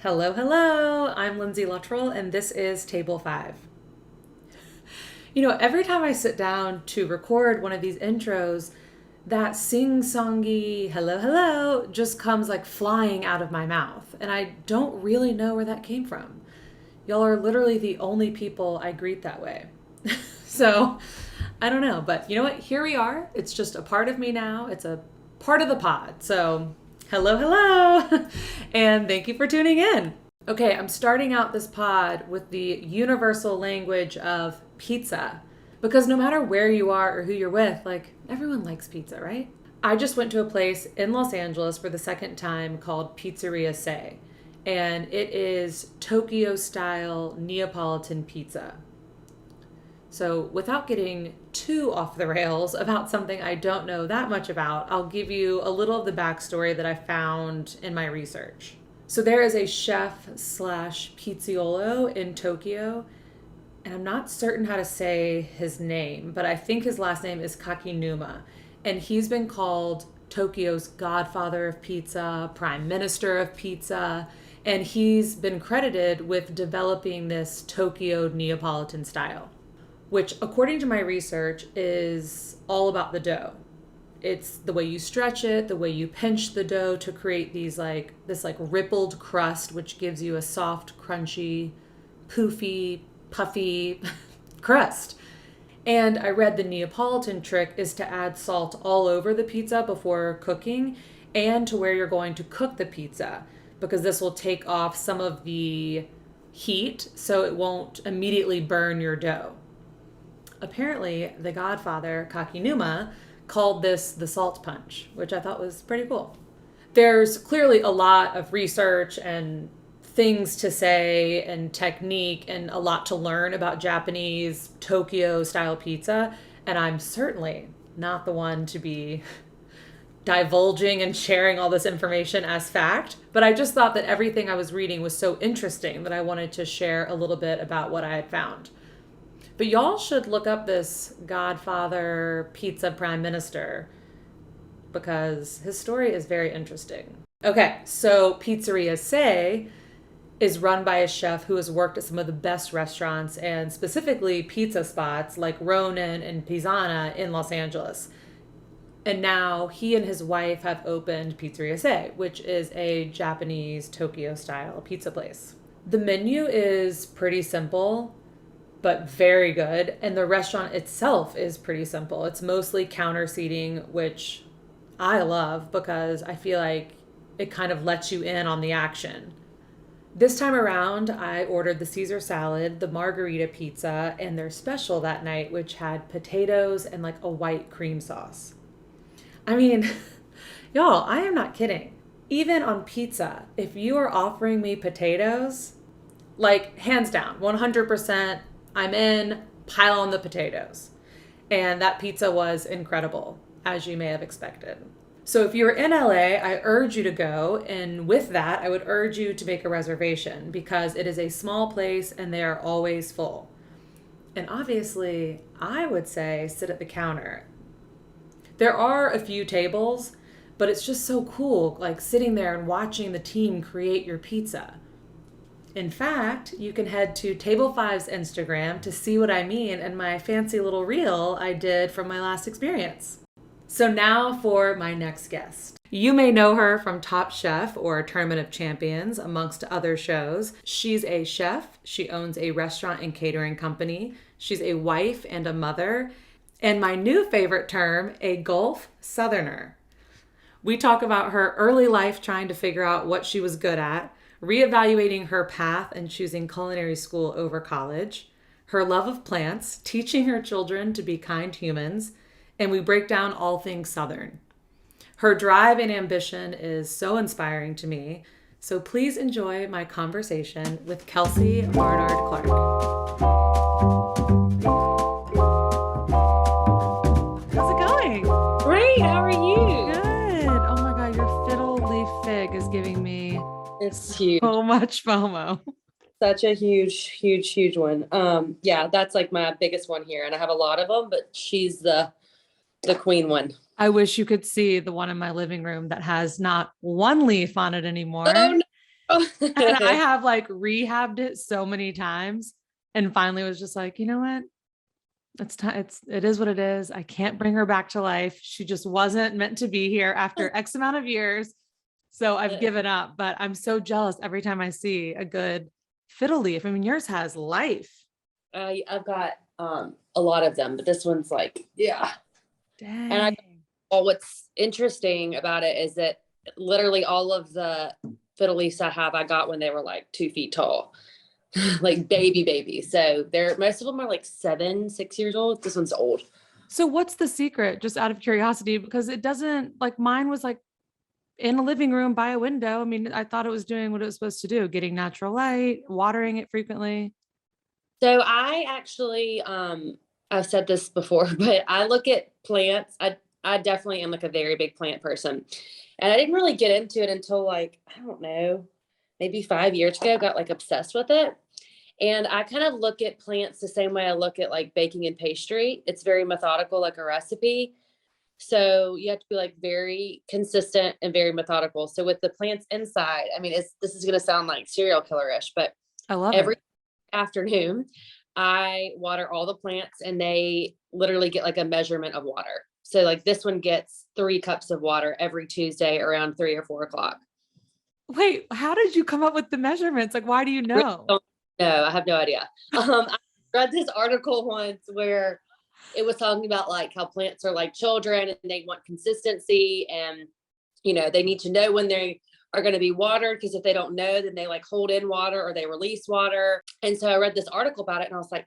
Hello, hello. I'm Lindsay Luttrell, and this is Table 5. Every time I sit down to record one of these intros, that sing-songy hello, hello just comes like flying out of my mouth, and I don't really know where that came from. Y'all are literally the only people I greet that way. So, I don't know, but you know what? Here we are. It's just a part of me now. It's a part of the pod. So, hello, hello, and thank you for tuning in. Okay, I'm starting out this pod with the universal language of pizza because no matter where you are or who you're with, like everyone likes pizza, right? I just went to a place in Los Angeles for the second time called Pizzeria Se, and it is Tokyo style Neapolitan pizza. So, without getting too off the rails about something I don't know that much about, I'll give you a little of the backstory that I found in my research. So, there is a chef slash pizziolo in Tokyo, and I'm not certain how to say his name, but I think his last name is Kakinuma, and he's been called Tokyo's godfather of pizza, prime minister of pizza, and he's been credited with developing this Tokyo Neapolitan style, which according to my research is all about the dough. It's the way you stretch it, the way you pinch the dough to create this rippled crust, which gives you a soft, crunchy, poofy, puffy crust. And I read the Neapolitan trick is to add salt all over the pizza before cooking and to where you're going to cook the pizza, because this will take off some of the heat so it won't immediately burn your dough. Apparently, the godfather, Kakinuma, called this the salt punch, which I thought was pretty cool. There's clearly a lot of research and things to say and technique and a lot to learn about Japanese Tokyo style pizza, and I'm certainly not the one to be divulging and sharing all this information as fact, but I just thought that everything I was reading was so interesting that I wanted to share a little bit about what I had found. But y'all should look up this Godfather Pizza Prime Minister because his story is very interesting. Okay, so Pizzeria Se is run by a chef who has worked at some of the best restaurants and specifically pizza spots like Ronin and Pisana in Los Angeles. And now he and his wife have opened Pizzeria Se, which is a Japanese Tokyo style pizza place. The menu is pretty simple, but very good. And the restaurant itself is pretty simple. It's mostly counter seating, which I love because I feel like it kind of lets you in on the action. This time around, I ordered the Caesar salad, the margarita pizza, and their special that night, which had potatoes and like a white cream sauce. I mean, y'all, I am not kidding. Even on pizza, if you are offering me potatoes, like hands down, 100%, I'm in, pile on the potatoes. And that pizza was incredible, as you may have expected. So if you're in LA, I urge you to go. And with that, I would urge you to make a reservation because it is a small place and they are always full. And obviously, I would say sit at the counter. There are a few tables, but it's just so cool, like sitting there and watching the team create your pizza. In fact, you can head to Table 5's Instagram to see what I mean and my fancy little reel I did from my last experience. So now for my next guest. You may know her from Top Chef or Tournament of Champions, amongst other shows. She's a chef. She owns a restaurant and catering company. She's a wife and a mother. And my new favorite term, a Gulf Southerner. We talk about her early life trying to figure out what she was good at, reevaluating her path and choosing culinary school over college, her love of plants, teaching her children to be kind humans, and we break down all things Southern. Her drive and ambition is so inspiring to me, so please enjoy my conversation with Kelsey Barnard Clark. How's it going? Great, how are you? Good. Oh my God, your fiddle leaf fig is giving me It's huge. so much FOMO. Such a huge one. Yeah, that's like my biggest one here, and I have a lot of them, but she's the queen one. I wish you could see the one in my living room that has not one leaf on it anymore. Oh, no. And I have like rehabbed it so many times and finally was just like, you know what? It's time. It is what it is. I can't bring her back to life. She just wasn't meant to be here after X amount of years. So I've given up, but I'm so jealous every time I see a good fiddle leaf. I mean, yours has life. I've got a lot of them, but this one's like, yeah. And Dang. what's interesting about it is that literally all of the fiddle leaves I have, I got when they were like 2 feet tall, like baby. So most of them are like 6 years old. This one's old. So what's the secret? Just out of curiosity, because it doesn't like mine was like in a living room by a window. I mean, I thought it was doing what it was supposed to do, getting natural light, watering it frequently. So I actually, I've said this before, but I look at plants. I definitely am like a very big plant person. And I didn't really get into it until like, I don't know, maybe 5 years ago, got like obsessed with it. And I kind of look at plants the same way I look at like baking and pastry. It's very methodical, like a recipe. So you have to be like very consistent and very methodical. So with the plants inside, I mean, this is going to sound like serial killer-ish, but I love every it. afternoon, I water all the plants and they literally get like a measurement of water. So like this one gets 3 cups of water every Tuesday around 3 or 4 o'clock. Wait, how did you come up with the measurements? Like, why do you Really know? don't know. I have no idea. I read this article once where it was talking about like how plants are like children and they want consistency and they need to know when they are going to be watered, because if they don't know, then they like hold in water or they release water. And so I read this article about it and I was like,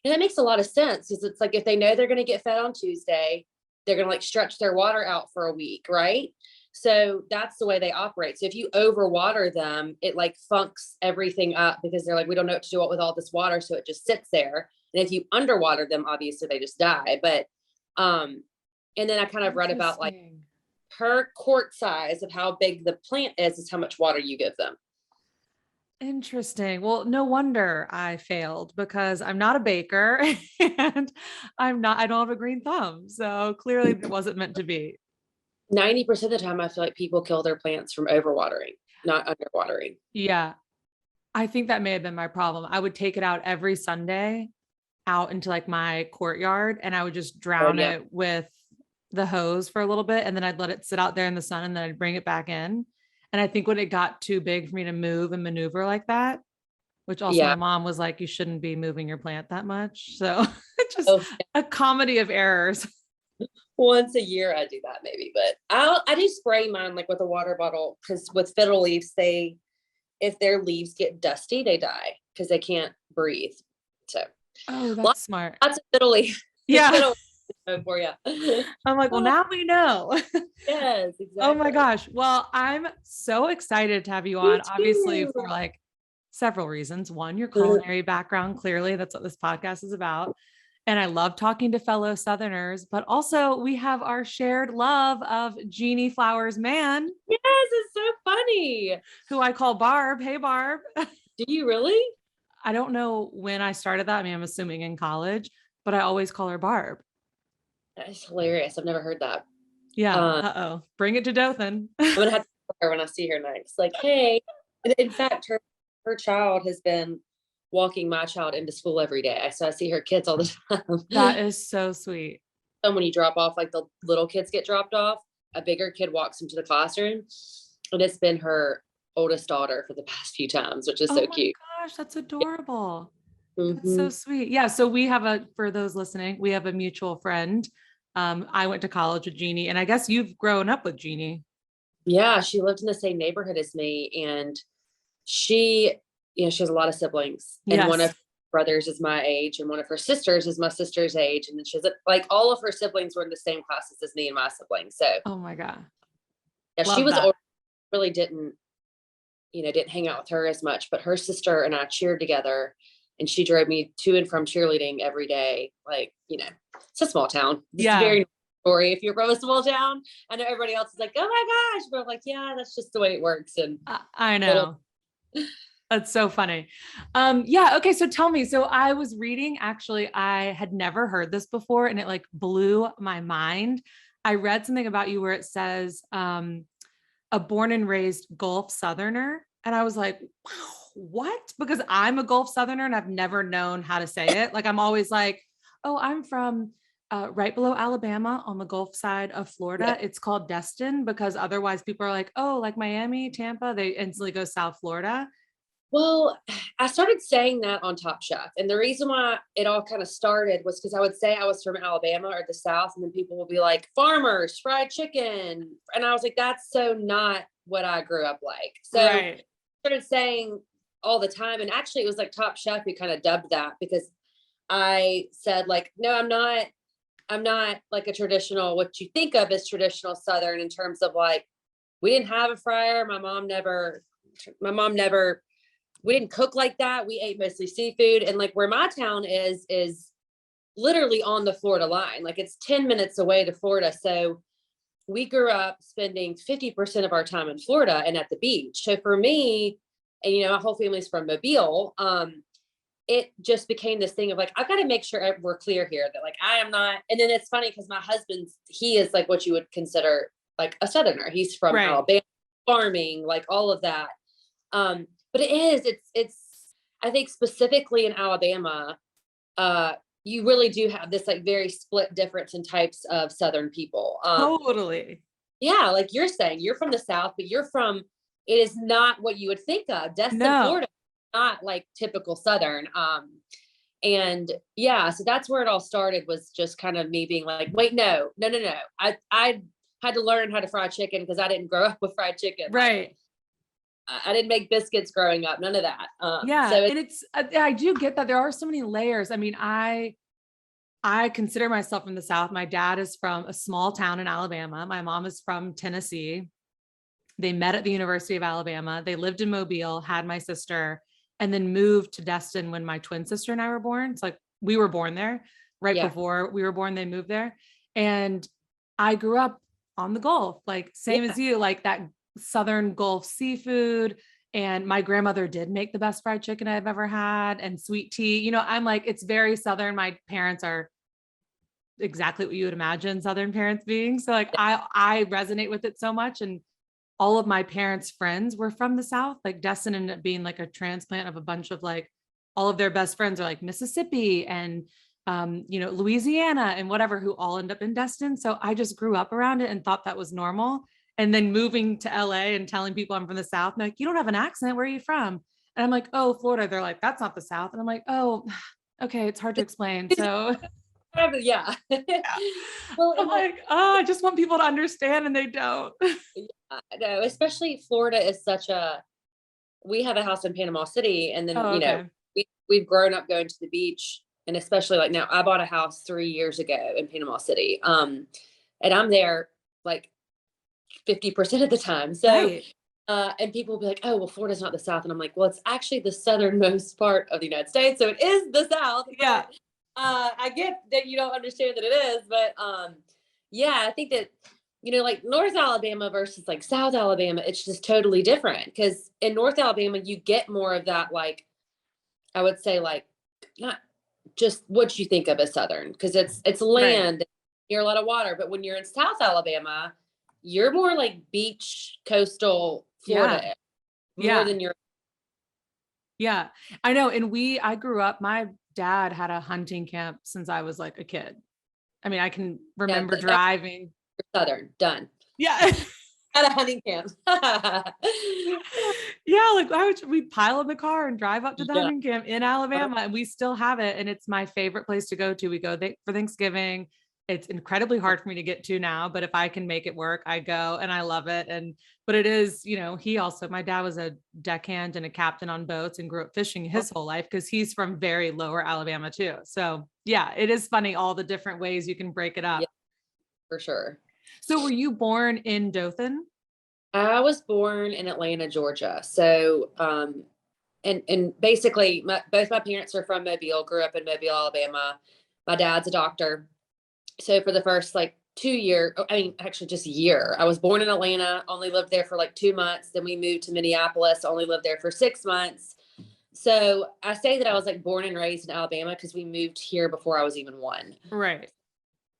that makes a lot of sense, because it's like if they know they're going to get fed on Tuesday, they're going to like stretch their water out for a week, right? So that's the way they operate. So if you overwater them, it like funks everything up, because they're like, we don't know what to do with all this water. So it just sits there. And if you underwater them, obviously they just die. But, and then I kind of read about like per quart size of how big the plant is how much water you give them. Interesting. Well, no wonder I failed because I'm not a baker and I don't have a green thumb. So clearly it wasn't meant to be. 90% of the time, I feel like people kill their plants from overwatering, not underwatering. Yeah. I think that may have been my problem. I would take it out every Sunday out into like my courtyard and I would just Oh drown yeah. it with the hose for a little bit. And then I'd let it sit out there in the sun and then I'd bring it back in. And I think when it got too big for me to move and maneuver like that, which also my Yeah. mom was like, you shouldn't be moving your plant that much. So it's just Oh, a comedy of errors. once a year I do that maybe, but I do spray mine like with a water bottle, because with fiddle leaves, if their leaves get dusty, they die because they can't breathe. So Oh, that's lots, smart. lots of fiddle leaf. Yeah. Fiddle for you. I'm like, well, now we know. Yes, Oh my exactly. gosh. Well, I'm so excited to have you Me on, obviously, too. for like several reasons. One, your culinary background, clearly, that's what this podcast is about. And I love talking to fellow Southerners, but also we have our shared love of Jeannie Flowers Mann, Yes, it's so funny. who I call Barb. Hey, Barb. Do you really? I don't know when I started that. I mean, I'm assuming in college, but I always call her Barb. That's hilarious. I've never heard that. Yeah. Um, Uh-oh. Bring it to Dothan. I'm gonna have to tell her when I see her next. Like, hey. And in fact, her child has been walking my child into school every day. So I see her kids all the That time. is so sweet. And when you drop off, like the little kids get dropped off, a bigger kid walks into the classroom. And it's been her oldest daughter for the past few times, which is Oh so my cute. gosh, that's adorable. That's so Hmm. sweet. Yeah. So we have for those listening, we have a mutual friend. I went to college with Jeannie, and I guess you've grown up with Jeannie. Yeah, she lived in the same neighborhood as me. And she, she has a lot of siblings. And one of Yes. her brothers is my age, and one of her sisters is my sister's age. And then she has like all of her siblings were in the same classes as me and my siblings. So Oh my God. yeah, she Love was that. older, really didn't hang out with her as much, but her sister and I cheered together, and she drove me to and from cheerleading every day. Like, it's a small town. Just a Yeah. very story. If you're from a small town, I know everybody else is like, oh my gosh, but I'm like, yeah, that's just the way it works. And I little, know. That's so funny. Yeah. Okay. So tell me. So I was reading, actually, I had never heard this before and it like blew my mind. I read something about you where it says, a born and raised Gulf Southerner. And I was like, wow, what? Because I'm a Gulf Southerner and I've never known how to say it. Like I'm always like, oh, I'm from right below Alabama on the Gulf side of Yeah. Florida. It's called Destin because otherwise people are like, oh, like Miami, Tampa, they instantly go South Florida. Well, I started saying that on Top Chef. And the reason why it all kind of started was because I would say I was from Alabama or the South, and then people will be like, farmers, fried chicken. And I was like, that's so not what I grew up like. So Right. I started saying all the time. And actually, it was like Top Chef who kind of dubbed that because I said, like, no, I'm not like a traditional, what you think of as traditional Southern in terms of like, we didn't have a fryer. My mom never we didn't cook like that. We ate mostly seafood. And like where my town is literally on the Florida line. Like it's 10 minutes away to Florida. So we grew up spending 50% of our time in Florida and at the beach. So for me, and my whole family's from Mobile, it just became this thing of like, I've got to make sure we're clear here that like I am not. And then it's funny because my husband's, he is like what you would consider like a Southerner. He's from Right. Alabama, farming, like all of that. But it's I think specifically in Alabama, you really do have this like very split difference in types of Southern people. Totally. Yeah, like you're saying, you're from the South, but it is not what you would think of. Destin, No. Florida, not like typical Southern. And yeah, so that's where it all started, was just kind of me being like, wait, no, no, no, no. I had to learn how to fry chicken because I didn't grow up with fried chicken. Like, Right. I didn't make biscuits growing up, none of that. Yeah. So it's And I do get that there are so many layers. I mean, I consider myself from the South. My dad is from a small town in Alabama. My mom is from Tennessee. They met at the University of Alabama. They lived in Mobile, had my sister, and then moved to Destin when my twin sister and I were born. It's like we were born there right yeah, before we were born. They moved there. And I grew up on the Gulf, like same yeah, as you, like that Southern Gulf seafood. And my grandmother did make the best fried chicken I've ever had and sweet tea. I'm like, it's very Southern. My parents are exactly what you would imagine Southern parents being. So like I resonate with it so much. And all of my parents' friends were from the South. Like Destin ended up being like a transplant of a bunch of like all of their best friends are like Mississippi and Louisiana and whatever, who all end up in Destin. So I just grew up around it and thought that was normal. And then moving to LA and telling people I'm from the South, and like, you don't have an accent. Where are you from? And I'm like, oh, Florida. They're like, that's not the South. And I'm like, oh, okay, it's hard to explain. So yeah. Well, I'm and like, like, oh, I just want people to understand and they don't. yeah, no, especially Florida is we have a house in Panama City, and then Oh, okay. we've grown up going to the beach, and especially like now, I bought a house 3 years ago in Panama City, and I'm there like 50% of the time. So, Right. and people will be like, "Oh, well, Florida's not the South," and I'm like, "Well, it's actually the southernmost part of the United States, so it is the South." Yeah. But I get that you don't understand that it is, but yeah, I think that like North Alabama versus like South Alabama, it's just totally different. Because in North Alabama, you get more of that, like I would say, like not just what you think of as Southern, because it's Right. land, near a lot of water. But when you're in South Alabama, you're more like beach, coastal Yeah. Florida, more Yeah. than you're. Yeah. I know. And I grew up, my dad had a hunting camp since I was like a kid. I mean, I can Yeah, remember that's driving. Southern done Yeah. at a hunting camp. Yeah. Like we'd pile in the car and drive up to the Yeah. hunting camp in Alabama and we still have it. And it's my favorite place to go to. We go for Thanksgiving. It's incredibly hard for me to get to now, but if I can make it work, I go and I love it. But it is, my dad was a deckhand and a captain on boats and grew up fishing his whole life because he's from very lower Alabama too. So yeah, it is funny all the different ways you can break it Yeah, up. for sure. So were you born in Dothan? I was born in Atlanta, Georgia. So, and basically, both my parents are from Mobile. Grew up in Mobile, Alabama. My dad's a doctor. So for the first like 2 year, I mean, actually just a year, I was born in Atlanta. Only lived there for like 2 months. Then we moved to Minneapolis. Only lived there for 6 months. So I say that I was like born and raised in Alabama because we moved here before I was even one. Right.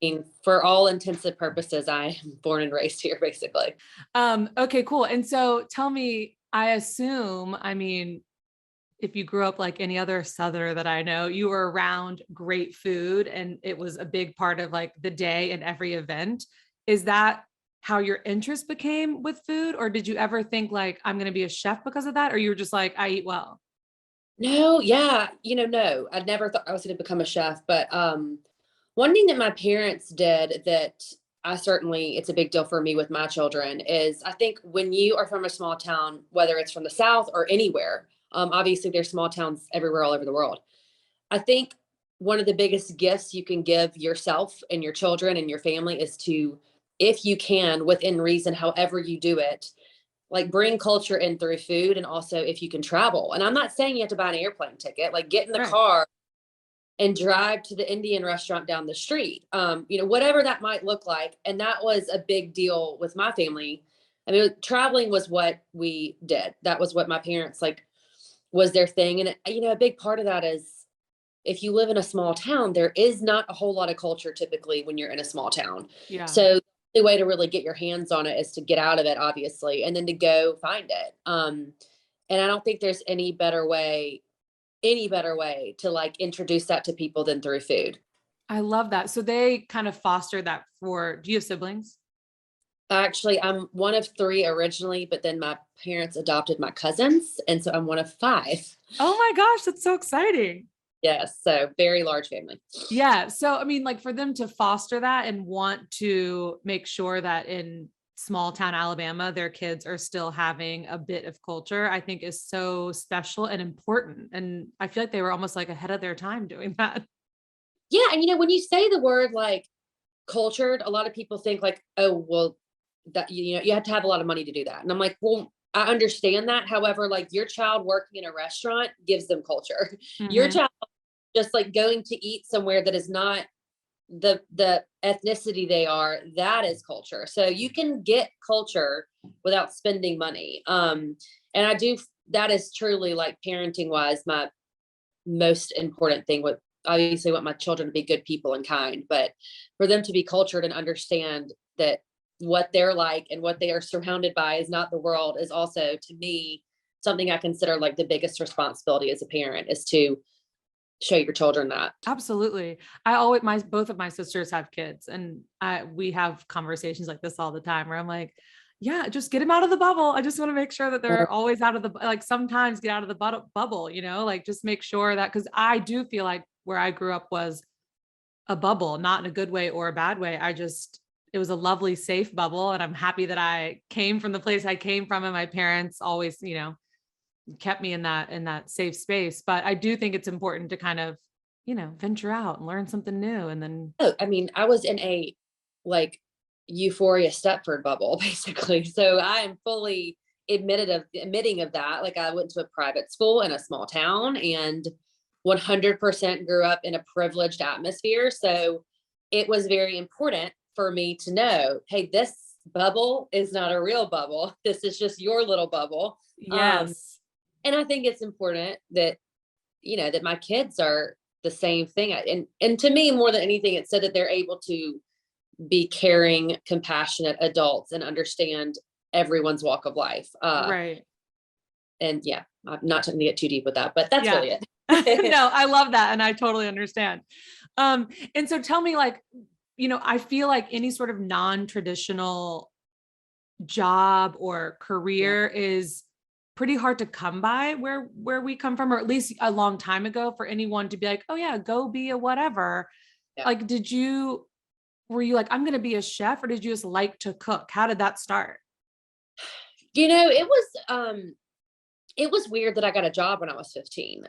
I mean, for all intensive purposes, I am born and raised here, basically. Okay, cool. And so tell me, I assume, I mean, if you grew up like any other Southerner that I know, you were around great food and it was a big part of like the day and every event. Is that how your interest became with food? Or did you ever think like, I'm going to be a chef because of that? Or you were just like, I eat well? No, yeah, no, I never thought I was going to become a chef, but one thing that my parents did that I certainly it's a big deal for me with my children is I think when you are from a small town, whether it's from the South or anywhere, obviously there's small towns everywhere all over the world. I think one of the biggest gifts you can give yourself and your children and your family is to, if you can, within reason, however you do it, like bring culture in through food and also if you can travel. And I'm not saying you have to buy an airplane ticket, like get in the Right. car and drive to the Indian restaurant down the street. Whatever that might look like. And that was a big deal with my family. I mean, traveling was what we did. That was what my parents like was their thing. And a big part of that is if you live in a small town, there is not a whole lot of culture typically when you're in a small town. Yeah. So the way to really get your hands on it is to get out of it, obviously, and then to go find it. And I don't think there's any better way to like introduce that to people than through food. I love that. So they kind of fostered that do you have siblings? Actually, I'm one of three originally, but then my parents adopted my cousins. And so I'm one of five. Oh my gosh, that's so exciting. Yes. So very large family. Yeah. So, I mean, like for them to foster that and want to make sure that in small town Alabama, their kids are still having a bit of culture, I think is so special and important. And I feel like they were almost like ahead of their time doing that. Yeah. And when you say the word like cultured, a lot of people think like, oh, well, that you have to have a lot of money to do that. And I'm like, well, I understand that. However, like your child working in a restaurant gives them culture. Your Mm-hmm. child just like going to eat somewhere that is not the ethnicity they are, that is culture. So you can get culture without spending money. And I do that is truly like parenting wise my most important thing with obviously want my children to be good people and kind, but for them to be cultured and understand that what they're like and what they are surrounded by is not the world is also to me something I consider like the biggest responsibility as a parent is to show your children that. Absolutely. I always both of my sisters have kids and we have conversations like this all the time where I'm like, yeah, just get them out of the bubble. I just want to make sure that they're always out of the like sometimes get out of the bubble, like just make sure that cuz I do feel like where I grew up was a bubble, not in a good way or a bad way. It was a lovely safe bubble and I'm happy that I came from the place I came from and my parents always, kept me in that safe space. But I do think it's important to kind of, venture out and learn something new. And then, Oh, I mean, I was in a like Euphoria Stepford bubble, basically. So I am fully admitting of that. Like I went to a private school in a small town and 100% grew up in a privileged atmosphere. So it was very important for me to know, hey, this bubble is not a real bubble. This is just your little bubble. Um, yes, and I think it's important that that my kids are the same thing. And to me, more than anything, it's so that they're able to be caring, compassionate adults and understand everyone's walk of life. right. And yeah, I'm not trying to get too deep with that, but that's Yeah. really it. No, I love that. And I totally understand. And so tell me like, I feel like any sort of non-traditional job or Yeah. career is pretty hard to come by where we come from, or at least a long time ago for anyone to be like, oh yeah, go be a whatever. Yeah. Like, were you like, I'm going to be a chef or did you just like to cook? How did that start? It was weird that I got a job when I was 15.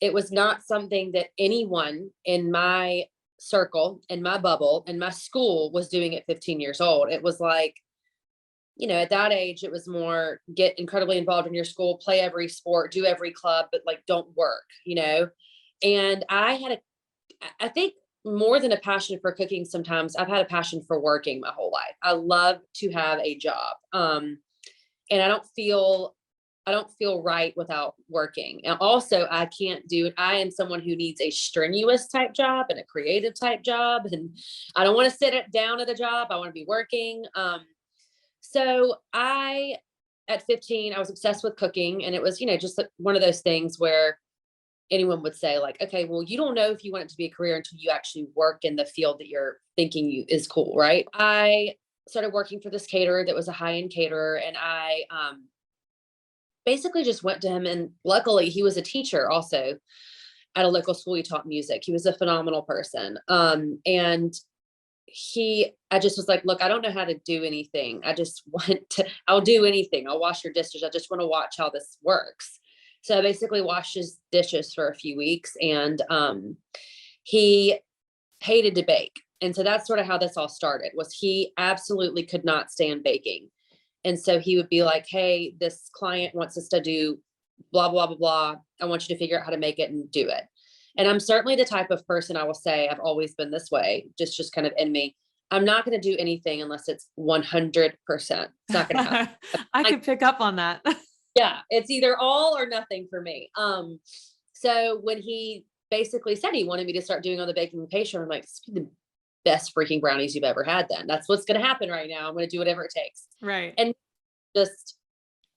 It was not something that anyone in my circle, in my bubble, in my school was doing at 15 years old. It was like, at that age, it was more get incredibly involved in your school, play every sport, do every club, but like don't work. And I think more than a passion for cooking, sometimes I've had a passion for working my whole life. I love to have a job. And I don't feel right without working. And also I can't do it. I am someone who needs a strenuous type job and a creative type job. And I don't want to sit down at a job. I want to be working. So I at 15, I was obsessed with cooking, and it was, just like one of those things where anyone would say like, okay, well, you don't know if you want it to be a career until you actually work in the field that you're thinking you is cool. Right. I started working for this caterer that was a high-end caterer. And I, basically just went to him, and luckily he was a teacher also at a local school. He taught music. He was a phenomenal person. And I just was like, look, I don't know how to do anything. I'll do anything. I'll wash your dishes. I just want to watch how this works. So I basically washed his dishes for a few weeks, and he hated to bake. And so that's sort of how this all started. Was he absolutely could not stand baking. And so he would be like, hey, this client wants us to do blah, blah, blah, blah. I want you to figure out how to make it and do it. And I'm certainly the type of person, I will say, I've always been this way, just kind of in me. I'm not going to do anything unless it's 100%. It's not going to happen. I could pick up on that. Yeah, it's either all or nothing for me. So when he basically said he wanted me to start doing all the baking and pastry, I'm like, this is the best freaking brownies you've ever had. Then that's what's going to happen right now. I'm going to do whatever it takes. Right. And just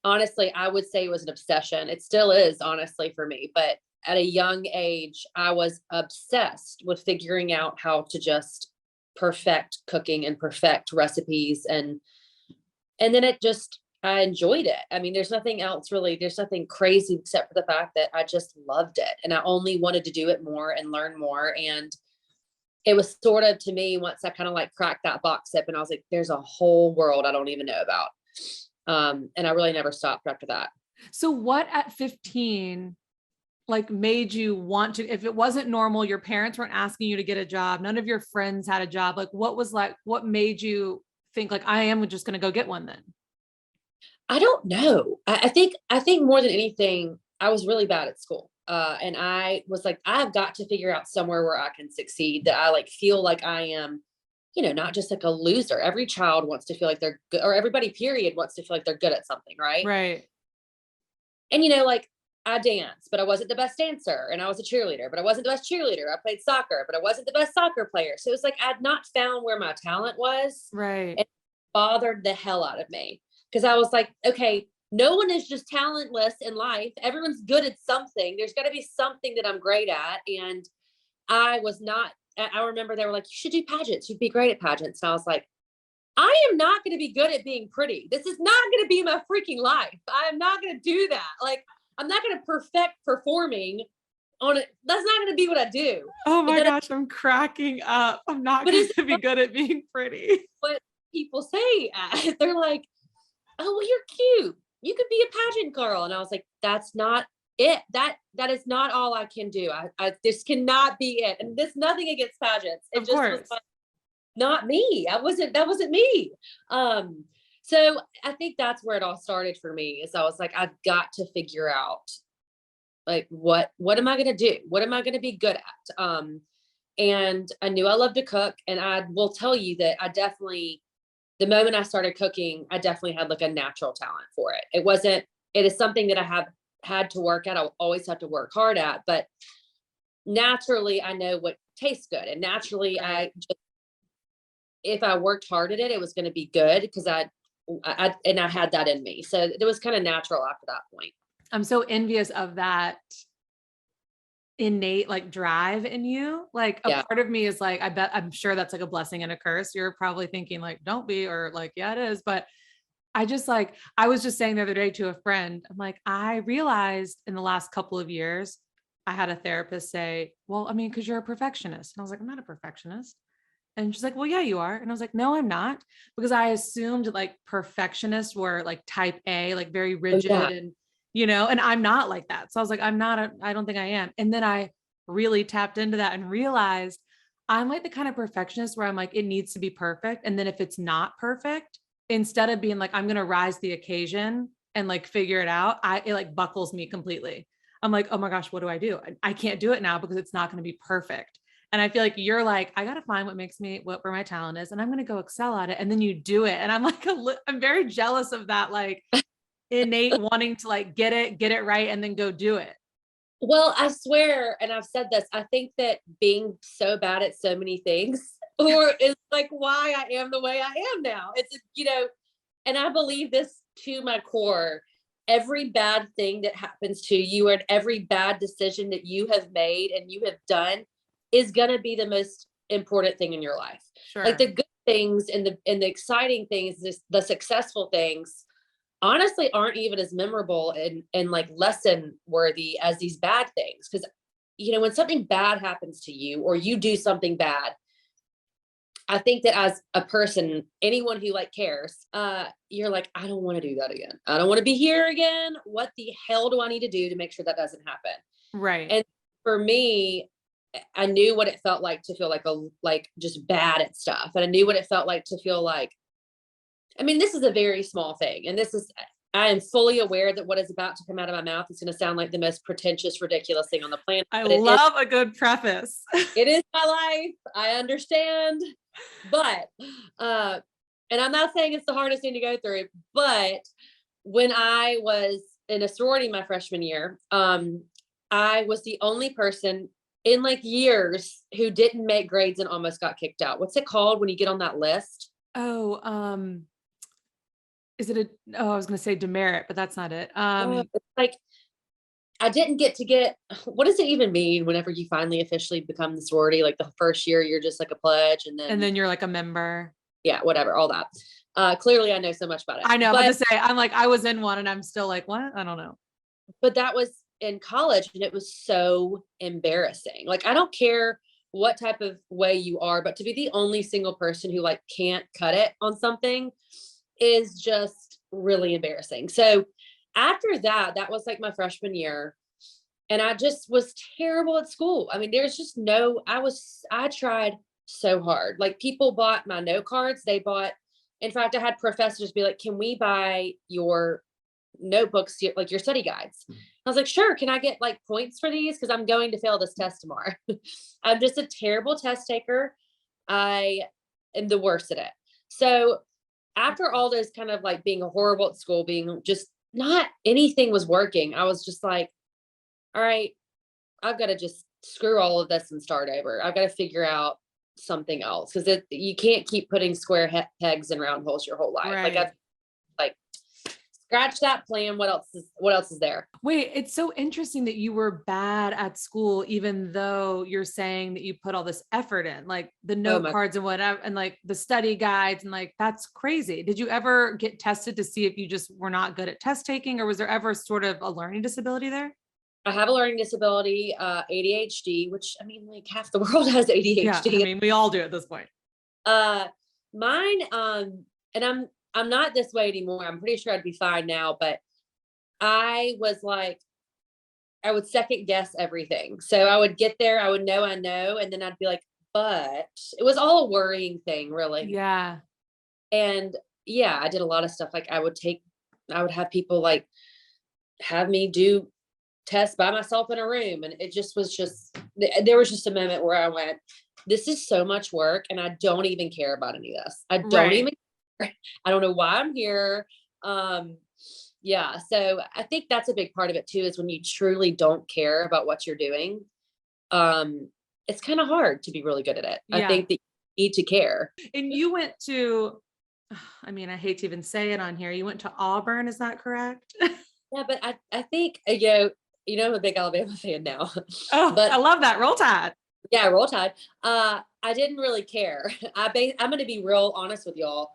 honestly, I would say it was an obsession. It still is, honestly, for me. But at a young age, I was obsessed with figuring out how to just perfect cooking and perfect recipes. And then I enjoyed it. I mean, there's nothing else really, there's nothing crazy except for the fact that I just loved it. And I only wanted to do it more and learn more. And it was sort of, to me, once I kind of like cracked that box up, and I was like, there's a whole world I don't even know about. And I really never stopped after that. So what at 15, like made you want to, if it wasn't normal, your parents weren't asking you to get a job, none of your friends had a job, like what made you think like, I am just going to go get one then? I don't know. I think more than anything, I was really bad at school. And I was like, I've got to figure out somewhere where I can succeed, that I like feel like I am, not just like a loser. Every child wants to feel like they're good, or everybody period wants to feel like they're good at something. Right. Right. And, like I danced, but I wasn't the best dancer, and I was a cheerleader, but I wasn't the best cheerleader. I played soccer, but I wasn't the best soccer player. So it was like, I'd not found where my talent was. Right. And it bothered the hell out of me. Cause I was like, okay, no one is just talentless in life. Everyone's good at something. There's got to be something that I'm great at. And I was not, I remember they were like, you should do pageants. You'd be great at pageants. And I was like, I am not going to be good at being pretty. This is not going to be my freaking life. I am not going to do that. Like, I'm not going to perfect performing on it. That's not going to be what I do. Oh my gosh, I'm cracking up. I'm not going to be good at being pretty. What people say, they're like, oh, well, you're cute. You could be a pageant girl. And I was like, that's not it. That is not all I can do. This cannot be it. And there's nothing against pageants. It just was like, not me. That wasn't me. So I think that's where it all started for me, is I was like, I've got to figure out like, what am I going to do? What am I going to be good at? And I knew I loved to cook. And I will tell you that the moment I started cooking, I definitely had like a natural talent for it. It is something that I have had to work at. I'll always have to work hard at, but naturally I know what tastes good. And naturally if I worked hard at it, it was going to be good, because I had that in me. So it was kind of natural after that point. I'm so envious of that innate like drive in you. Like a part of me is like, I'm sure that's like a blessing and a curse. You're probably thinking like, don't be, or like, yeah, it is. But I was just saying the other day to a friend, I'm like, I realized in the last couple of years, I had a therapist say, well, I mean, cause you're a perfectionist. And I was like, I'm not a perfectionist. And she's like, well, yeah, you are. And I was like, no, I'm not, because I assumed like perfectionists were like type A, like very rigid and, and I'm not like that. So I was like, I don't think I am. And then I really tapped into that and realized I'm like the kind of perfectionist where I'm like, it needs to be perfect. And then if it's not perfect, instead of being like, I'm going to rise the occasion and like figure it out, it like buckles me completely. I'm like, oh my gosh, what do? I can't do it now because it's not going to be perfect. And I feel like you're like, I got to find where my talent is, and I'm going to go excel at it. And then you do it. And I'm like, I'm very jealous of that, like innate wanting to like get it right. And then go do it. Well, I swear, and I've said this, I think that being so bad at so many things is like why I am the way I am now. It's, and I believe this to my core, every bad thing that happens to you and every bad decision that you have made and you have done is going to be the most important thing in your life. Sure. Like the good things and the exciting things, the successful things honestly aren't even as memorable and like lesson worthy as these bad things. Cause when something bad happens to you or you do something bad, I think that as a person, anyone who like cares, you're like, I don't want to do that again. I don't want to be here again. What the hell do I need to do to make sure that doesn't happen? Right. And for me, I knew what it felt like to feel like just bad at stuff. And I knew what it felt like to feel like, I mean, this is a very small thing. And I am fully aware that what is about to come out of my mouth is going to sound like the most pretentious, ridiculous thing on the planet. I love a good preface. It is my life. I understand. But, and I'm not saying it's the hardest thing to go through, but when I was in a sorority my freshman year, I was the only person in like years who didn't make grades and almost got kicked out. What's it called when you get on that list? Oh, is it I was going to say demerit, but that's not it. It's like, I didn't get, what does it even mean whenever you finally officially become the sorority? Like the first year, you're just like a pledge and then you're like a member. Yeah, whatever, all that. Clearly I know so much about it. I know, but to say, I'm like, I was in one and I'm still like, what? I don't know. But that was in college and it was so embarrassing. Like, I don't care what type of way you are, but to be the only single person who like can't cut it on something is just really embarrassing. So after that was like my freshman year and I just was terrible at school. I mean, there's just I tried so hard. Like people bought my note cards. In fact, I had professors be like, can we buy your notebooks, like your study guides? I was like, sure. Can I get like points for these? Cause I'm going to fail this test tomorrow. I'm just a terrible test taker. I am the worst at it. So after all those kind of like being horrible at school, being just not anything was working, I was just like, all right, I've got to just screw all of this and start over. I've got to figure out something else because you can't keep putting square pegs in round holes your whole life. Right. Like I've scratch that plan. What else is there? Wait, it's so interesting that you were bad at school, even though you're saying that you put all this effort in, like the note cards and whatever, and like the study guides, and like, that's crazy. Did you ever get tested to see if you just were not good at test taking, or was there ever sort of a learning disability there? I have a learning disability, ADHD, which I mean, like half the world has ADHD. Yeah, I mean, we all do at this point. Mine, and I'm not this way anymore. I'm pretty sure I'd be fine now, but I was like, I would second guess everything. So I would get there, I would know, and then I'd be like, but it was all a worrying thing, really. Yeah. And yeah, I did a lot of stuff. Like I would have people like have me do tests by myself in a room. And it just was there was just a moment where I went, this is so much work and I don't even care about any of this. I don't know why I'm here. Yeah. So I think that's a big part of it too, is when you truly don't care about what you're doing. It's kind of hard to be really good at it. Yeah. I think that you need to care. And you went to, I mean, I hate to even say it on here. You went to Auburn. Is that correct? Yeah. But I think, I'm a big Alabama fan now. Oh, but I love that. Roll Tide. Yeah. Roll Tide. I didn't really care. I'm going to be real honest with y'all.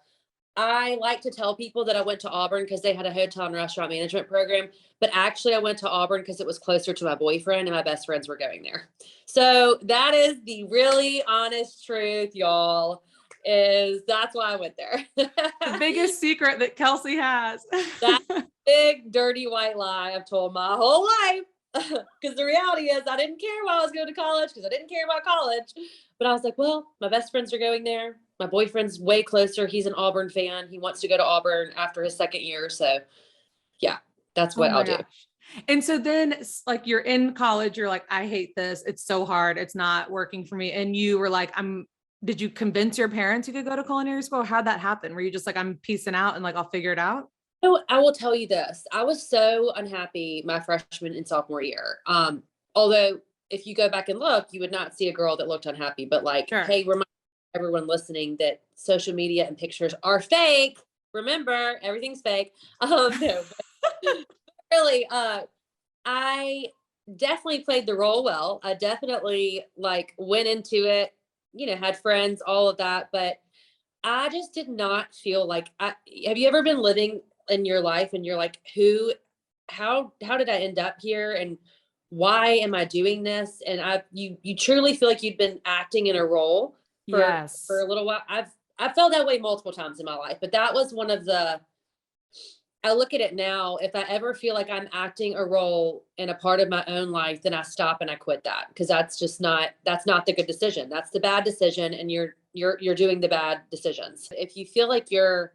I like to tell people that I went to Auburn because they had a hotel and restaurant management program, but actually I went to Auburn because it was closer to my boyfriend and my best friends were going there. So that is the really honest truth, y'all, that's why I went there. The biggest secret that Kelsey has. That big, dirty white lie I've told my whole life. Because the reality is I didn't care why I was going to college because I didn't care about college. But I was like, well, my best friends are going there. My boyfriend's way closer. He's an Auburn fan. He wants to go to Auburn after his second year. So yeah, that's what I'll do. And so then like you're in college, you're like, I hate this. It's so hard. It's not working for me. And you were like, did you convince your parents you could go to culinary school? How'd that happen? Were you just like, I'm peacing out and like, I'll figure it out? No, I will tell you this. I was so unhappy my freshman and sophomore year. Although if you go back and look, you would not see a girl that looked unhappy, but like, sure. Hey, remind everyone listening that social media and pictures are fake. remember, everything's fake. No, but really, I definitely played the role well. I definitely like went into it, had friends, all of that, but I just did not feel like have you ever been living in your life and you're like, how did I end up here? And why am I doing this? And you truly feel like you've been acting in a role for Yes. a little while. I felt that way multiple times in my life, but that was one of I look at it now. If I ever feel like I'm acting a role in a part of my own life, then I stop and I quit that, because that's not the good decision. That's the bad decision. And you're doing the bad decisions. If you feel like you're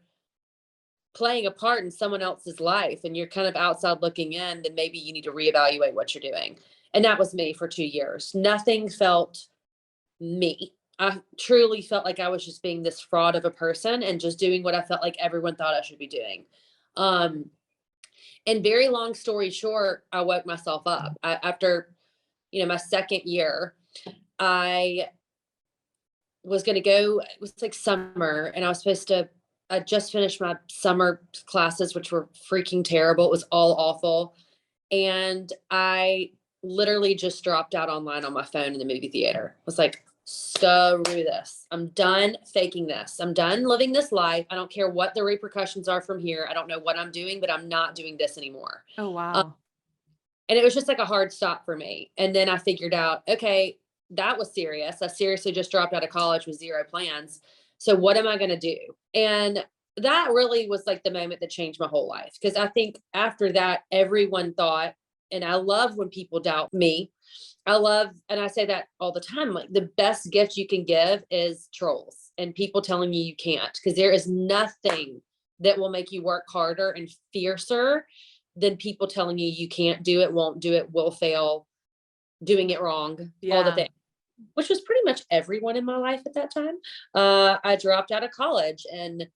playing a part in someone else's life and you're kind of outside looking in, then maybe you need to reevaluate what you're doing. And that was me for 2 years. Nothing felt me. I truly felt like I was just being this fraud of a person and just doing what I felt like everyone thought I should be doing. Um, and very long story short, I woke myself up. After, my second year, I was going to go, it was like summer, and I just finished my summer classes, which were freaking terrible. It was all awful. And I literally just dropped out online on my phone in the movie theater. I was like, screw this. I'm done faking this. I'm done living this life. I don't care what the repercussions are from here. I don't know what I'm doing, but I'm not doing this anymore. Oh, wow. And it was just like a hard stop for me. And then I figured out, okay, that was serious. I seriously just dropped out of college with zero plans. So what am I going to do? And that really was like the moment that changed my whole life. Because I think after that, everyone thought, and I love when people doubt me. And I say that all the time, like the best gift you can give is trolls and people telling you can't, because there is nothing that will make you work harder and fiercer than people telling you can't do it, won't do it, will fail, doing it wrong, all the Yeah. things, which was pretty much everyone in my life at that time. I dropped out of college and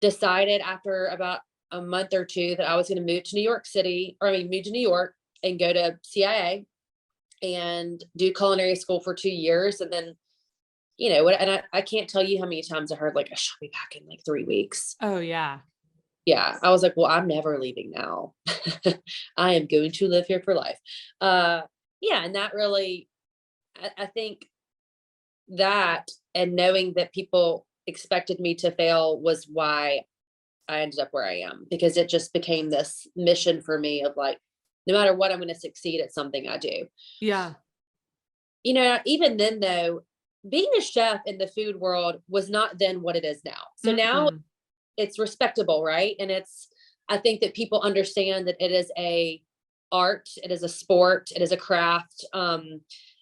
decided after about a month or two that I was going to move to move to New York and go to CIA and do culinary school for 2 years. And then, and I can't tell you how many times I heard like, I shall be back in like 3 weeks. Oh, yeah. Yeah. I was like, well, I'm never leaving now. I am going to live here for life. Yeah. And that really, I think that, and knowing that people expected me to fail was why I ended up where I am, because it just became this mission for me of like, no matter what, I'm going to succeed at something I do. Yeah. Even then though, being a chef in the food world was not then what it is now. So now Mm-mm. it's respectable, right? And I think that people understand that it is a art, it is a sport, it is a craft.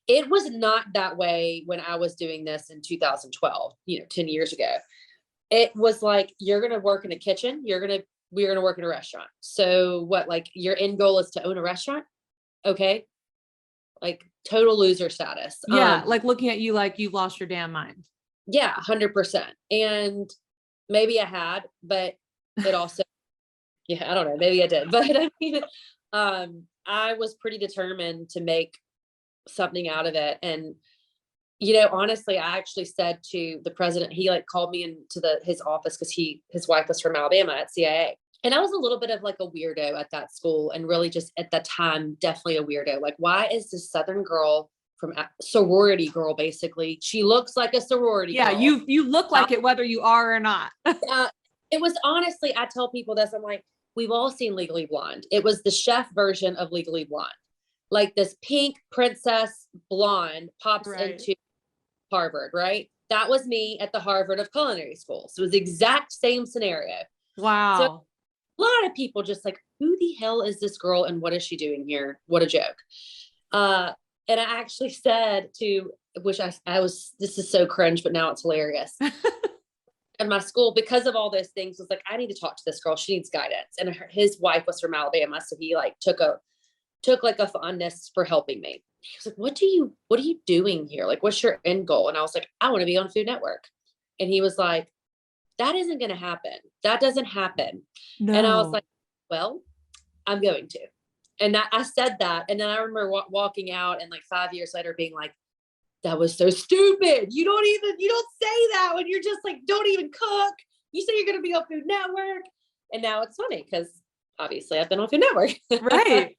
It was not that way when I was doing this in 2012, 10 years ago. It was like, you're going to work in a kitchen, we're going to work in a restaurant. So what, like your end goal is to own a restaurant? Okay. Like total loser status. Yeah. Like looking at you like you've lost your damn mind. Yeah, 100%. And maybe I had, but it also, yeah, I don't know, maybe I did, but I mean, I was pretty determined to make something out of it. And, honestly, I actually said to the president, he like called me into his office, because his wife was from Alabama at CIA. And I was a little bit of like a weirdo at that school, and really just at that time, definitely a weirdo. Like, why is this Southern girl from sorority girl, basically? She looks like a sorority Yeah. girl. You look like it, whether you are or not. It was honestly, I tell people this, I'm like, we've all seen Legally Blonde. It was the chef version of Legally Blonde. Like this pink princess blonde pops into Harvard, right? That was me at the Harvard of culinary school. So it was the exact same scenario. So Wow. a lot of people just like, who the hell is this girl and what is she doing here? What a joke. And I actually said which I was, this is so cringe, but now it's hilarious. And my school, because of all those things, was like, I need to talk to this girl. She needs guidance. And his wife was from Alabama. So he like took like a fondness for helping me. He was like, what are you doing here? Like, what's your end goal? And I was like, I want to be on Food Network. And he was like, that isn't going to happen. That doesn't happen. No. And I was like, well, I'm going to. And I said that. And then I remember walking out and like 5 years later being like, that was so stupid. You don't say that when you're just like, don't even cook. you say you're going to be on Food Network. And now it's funny because obviously I've been on Food Network. Right.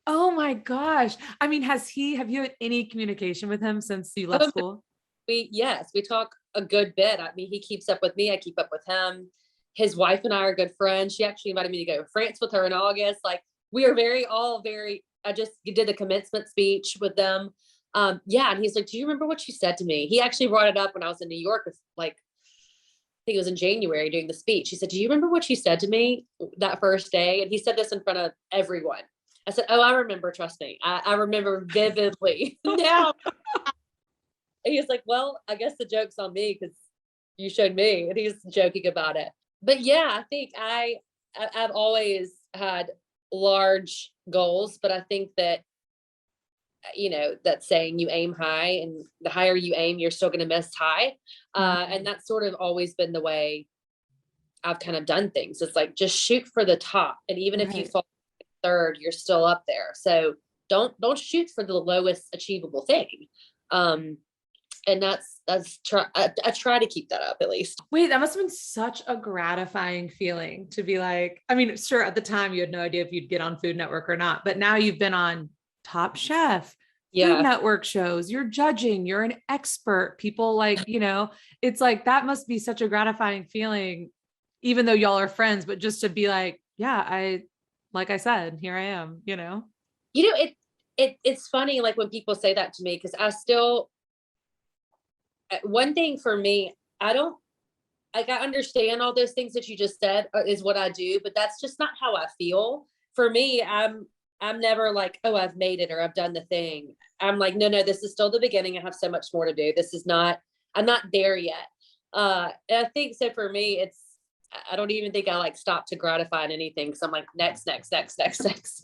Oh my gosh. I mean, have you had any communication with him since you left school? Yes, we talk a good bit. I mean, he keeps up with me. I keep up with him. His wife and I are good friends. She actually invited me to go to France with her in August. Like we are I just did the commencement speech with them. Yeah. And he's like, do you remember what you said to me? He actually brought it up when I was in New York with like, I think it was in January doing the speech. He said, do you remember what you said to me that first day? And he said this in front of everyone. I said, oh, I remember, trust me. I remember vividly. Now he was like, well, I guess the joke's on me because you showed me. And he's joking about it. But yeah, I think I've always had large goals, but I think that, that saying you aim high, and the higher you aim, you're still going to miss high. And that's sort of always been the way I've kind of done things. It's like, just shoot for the top. And even if you fall third, you're still up there. So don't shoot for the lowest achievable thing. And I try to keep that up at least. Wait, that must have been such a gratifying feeling to be like, I mean, sure, at the time you had no idea if you'd get on Food Network or not, but now you've been on Top Chef, Food Network shows, you're judging, you're an expert. People like, it's like, that must be such a gratifying feeling, even though y'all are friends, but just to be like, yeah, like I said, here I am, It's funny, like when people say that to me, because one thing for me, I understand all those things that you just said is what I do, but that's just not how I feel. For me, I'm never like, oh, I've made it or I've done the thing. I'm like, no, this is still the beginning. I have so much more to do. I'm not there yet. And I think so for me, I don't even think I like stop to gratify anything. So I'm like, next.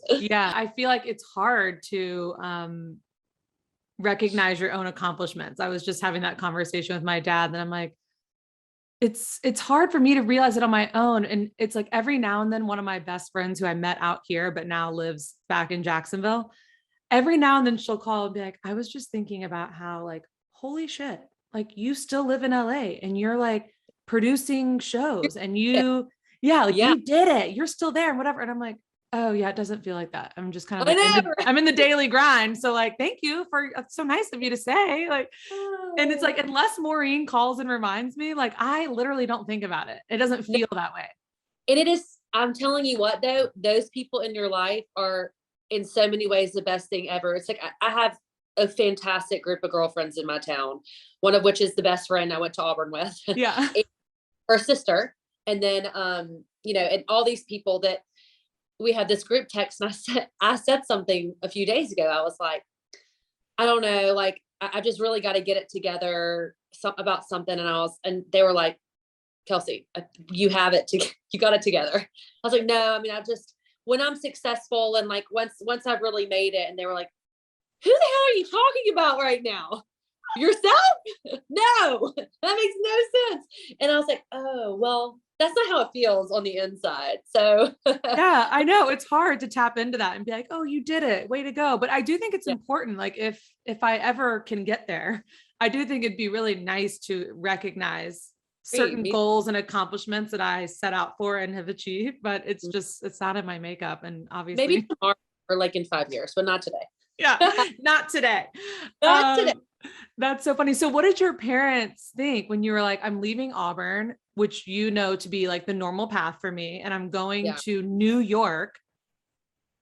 Yeah. I feel like it's hard to, recognize your own accomplishments. I was just having that conversation with my dad, and I'm like, it's hard for me to realize it on my own. And it's like every now and then one of my best friends who I met out here, but now lives back in Jacksonville, every now and then she'll call and be like, I was just thinking about how like, holy shit, like you still live in LA and you're like producing shows and you did it. You're still there and whatever. And I'm like, oh yeah, it doesn't feel like that. I'm just kind of like, I'm in the daily grind. So like, thank you it's so nice of you to say like, and it's like, unless Maureen calls and reminds me, like, I literally don't think about it. It doesn't feel that way. And it is, I'm telling you what though, those people in your life are in so many ways the best thing ever. It's like, I have a fantastic group of girlfriends in my town, one of which is the best friend I went to Auburn with. Yeah. Her sister. And then, and all these people that we had this group text, and I said something a few days ago. I was like, I don't know, like, I just really got to get it together about something. And they were like, Kelsey, you have it, you got it together. I was like, no, I mean, when I'm successful and like, once I've really made it, and they were like, who the hell are you talking about right now? Yourself? No, that makes no sense. And I was like, oh, well, that's not how it feels on the inside. So yeah, I know it's hard to tap into that and be like, oh, you did it. Way to go. But I do think it's important. Like if I ever can get there, I do think it'd be really nice to recognize certain goals and accomplishments that I set out for and have achieved, but it's not in my makeup. And obviously maybe tomorrow or like in 5 years, but not today. Yeah. Not today. Not today. That's so funny. So what did your parents think when you were like, I'm leaving Auburn, which to be like the normal path for me, and I'm going to New York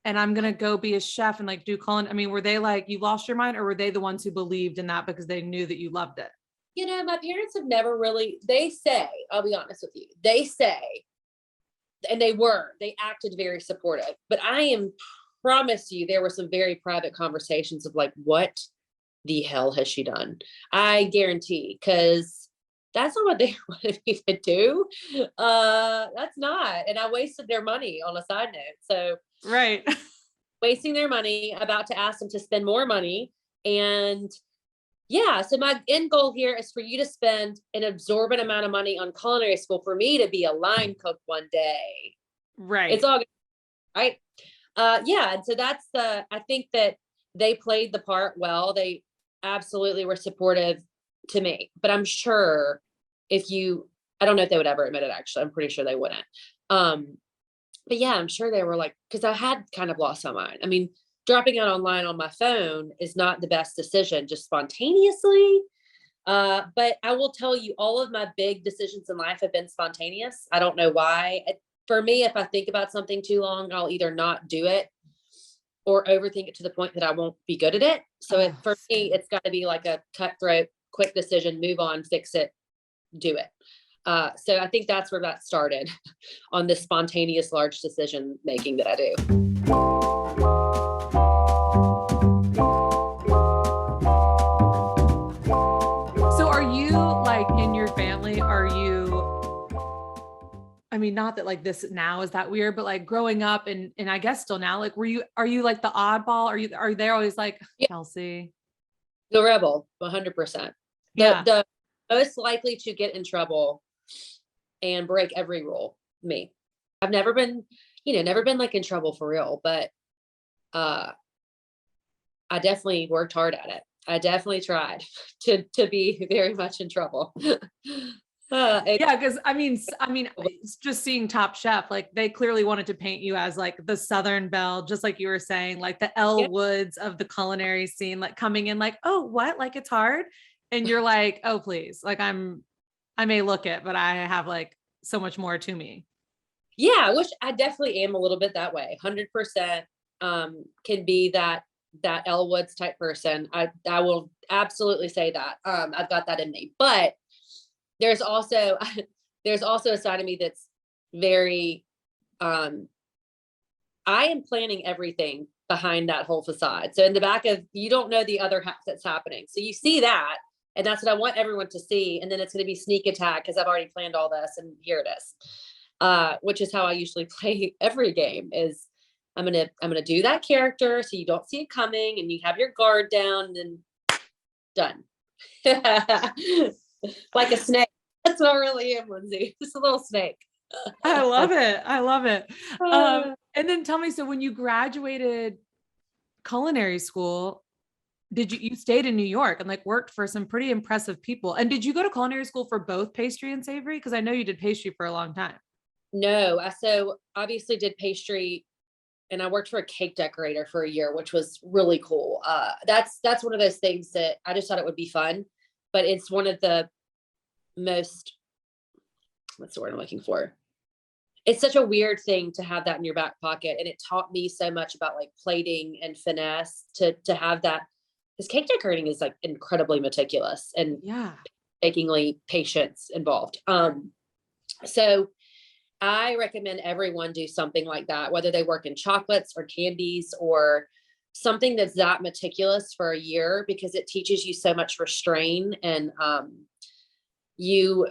and I'm going to go be a chef and like do culinary? I mean, were they like, you lost your mind, or were they the ones who believed in that because they knew that you loved it? My parents have never really, they say, I'll be honest with you, they say, and they acted very supportive, but promise you, there were some very private conversations of like, what the hell has she done? I guarantee, because that's not what they wanted me to do. That's not. And I wasted their money on a side note. So right. Wasting their money, about to ask them to spend more money. And so my end goal here is for you to spend an absorbent amount of money on culinary school for me to be a line cook one day. Right. It's all good, right. And so I think that they played the part well. They absolutely were supportive to me, but I'm sure if you I don't know if they would ever admit it, actually. I'm pretty sure they wouldn't. But yeah, I'm sure they were like, because I had kind of lost my mind. I mean, dropping out online on my phone is not the best decision, just spontaneously. But I will tell you, all of my big decisions in life have been spontaneous. I don't know why. For me, if I think about something too long, I'll either not do it or overthink it to the point that I won't be good at it. So for me, it's got to be like a cutthroat, quick decision, move on, fix it, do it. So I think that's where that started on this spontaneous large decision making that I do. So are you like in your family, are you, I mean, not that like this now is that weird, but like growing up and I guess still now, like, are you like the oddball? Are they always like, Yeah. Kelsey? The rebel, 100%. Yeah. The most likely to get in trouble and break every rule, me. I've never been, never been like in trouble for real, but I definitely worked hard at it. I definitely tried to be very much in trouble. Yeah, because I mean, it's just seeing Top Chef, like they clearly wanted to paint you as like the Southern Belle, just like you were saying, like the Elle Yeah. Woods of the culinary scene, like coming in like, oh, what? Like it's hard. And you're like, oh, please. Like I may look it, but I have like so much more to me. Yeah, I definitely am a little bit that way. 100% can be that Elle Woods type person. I will absolutely say that. I've got that in me. But there's also a side of me that's very I am planning everything behind that whole facade. So in the back of, you don't know the other half that's happening. So you see that, and that's what I want everyone to see. And then it's going to be sneak attack because I've already planned all this, and here it is. Which is how I usually play every game. Is I'm gonna do that character so you don't see it coming, and you have your guard down, and then done. Like a snake. That's what I really am, Lindsay. Just a little snake. I love it. I love it. Uh, And then tell me, so when you graduated culinary school, you stayed in New York and like worked for some pretty impressive people? And did you go to culinary school for both pastry and savory? Because I know you did pastry for a long time. no, I so obviously did pastry, and I worked for a cake decorator for a year, which was really cool. That's one of those things that I just thought it would be fun, but it's one of the most, what's the word I'm looking for? It's such a weird thing to have that in your back pocket. And it taught me so much about like plating and finesse to have that. Because cake decorating is like incredibly meticulous and Yeah. achingly patience involved. So I recommend everyone do something like that, whether they work in chocolates or candies or something that's that meticulous for a year, because it teaches you so much restraint, and you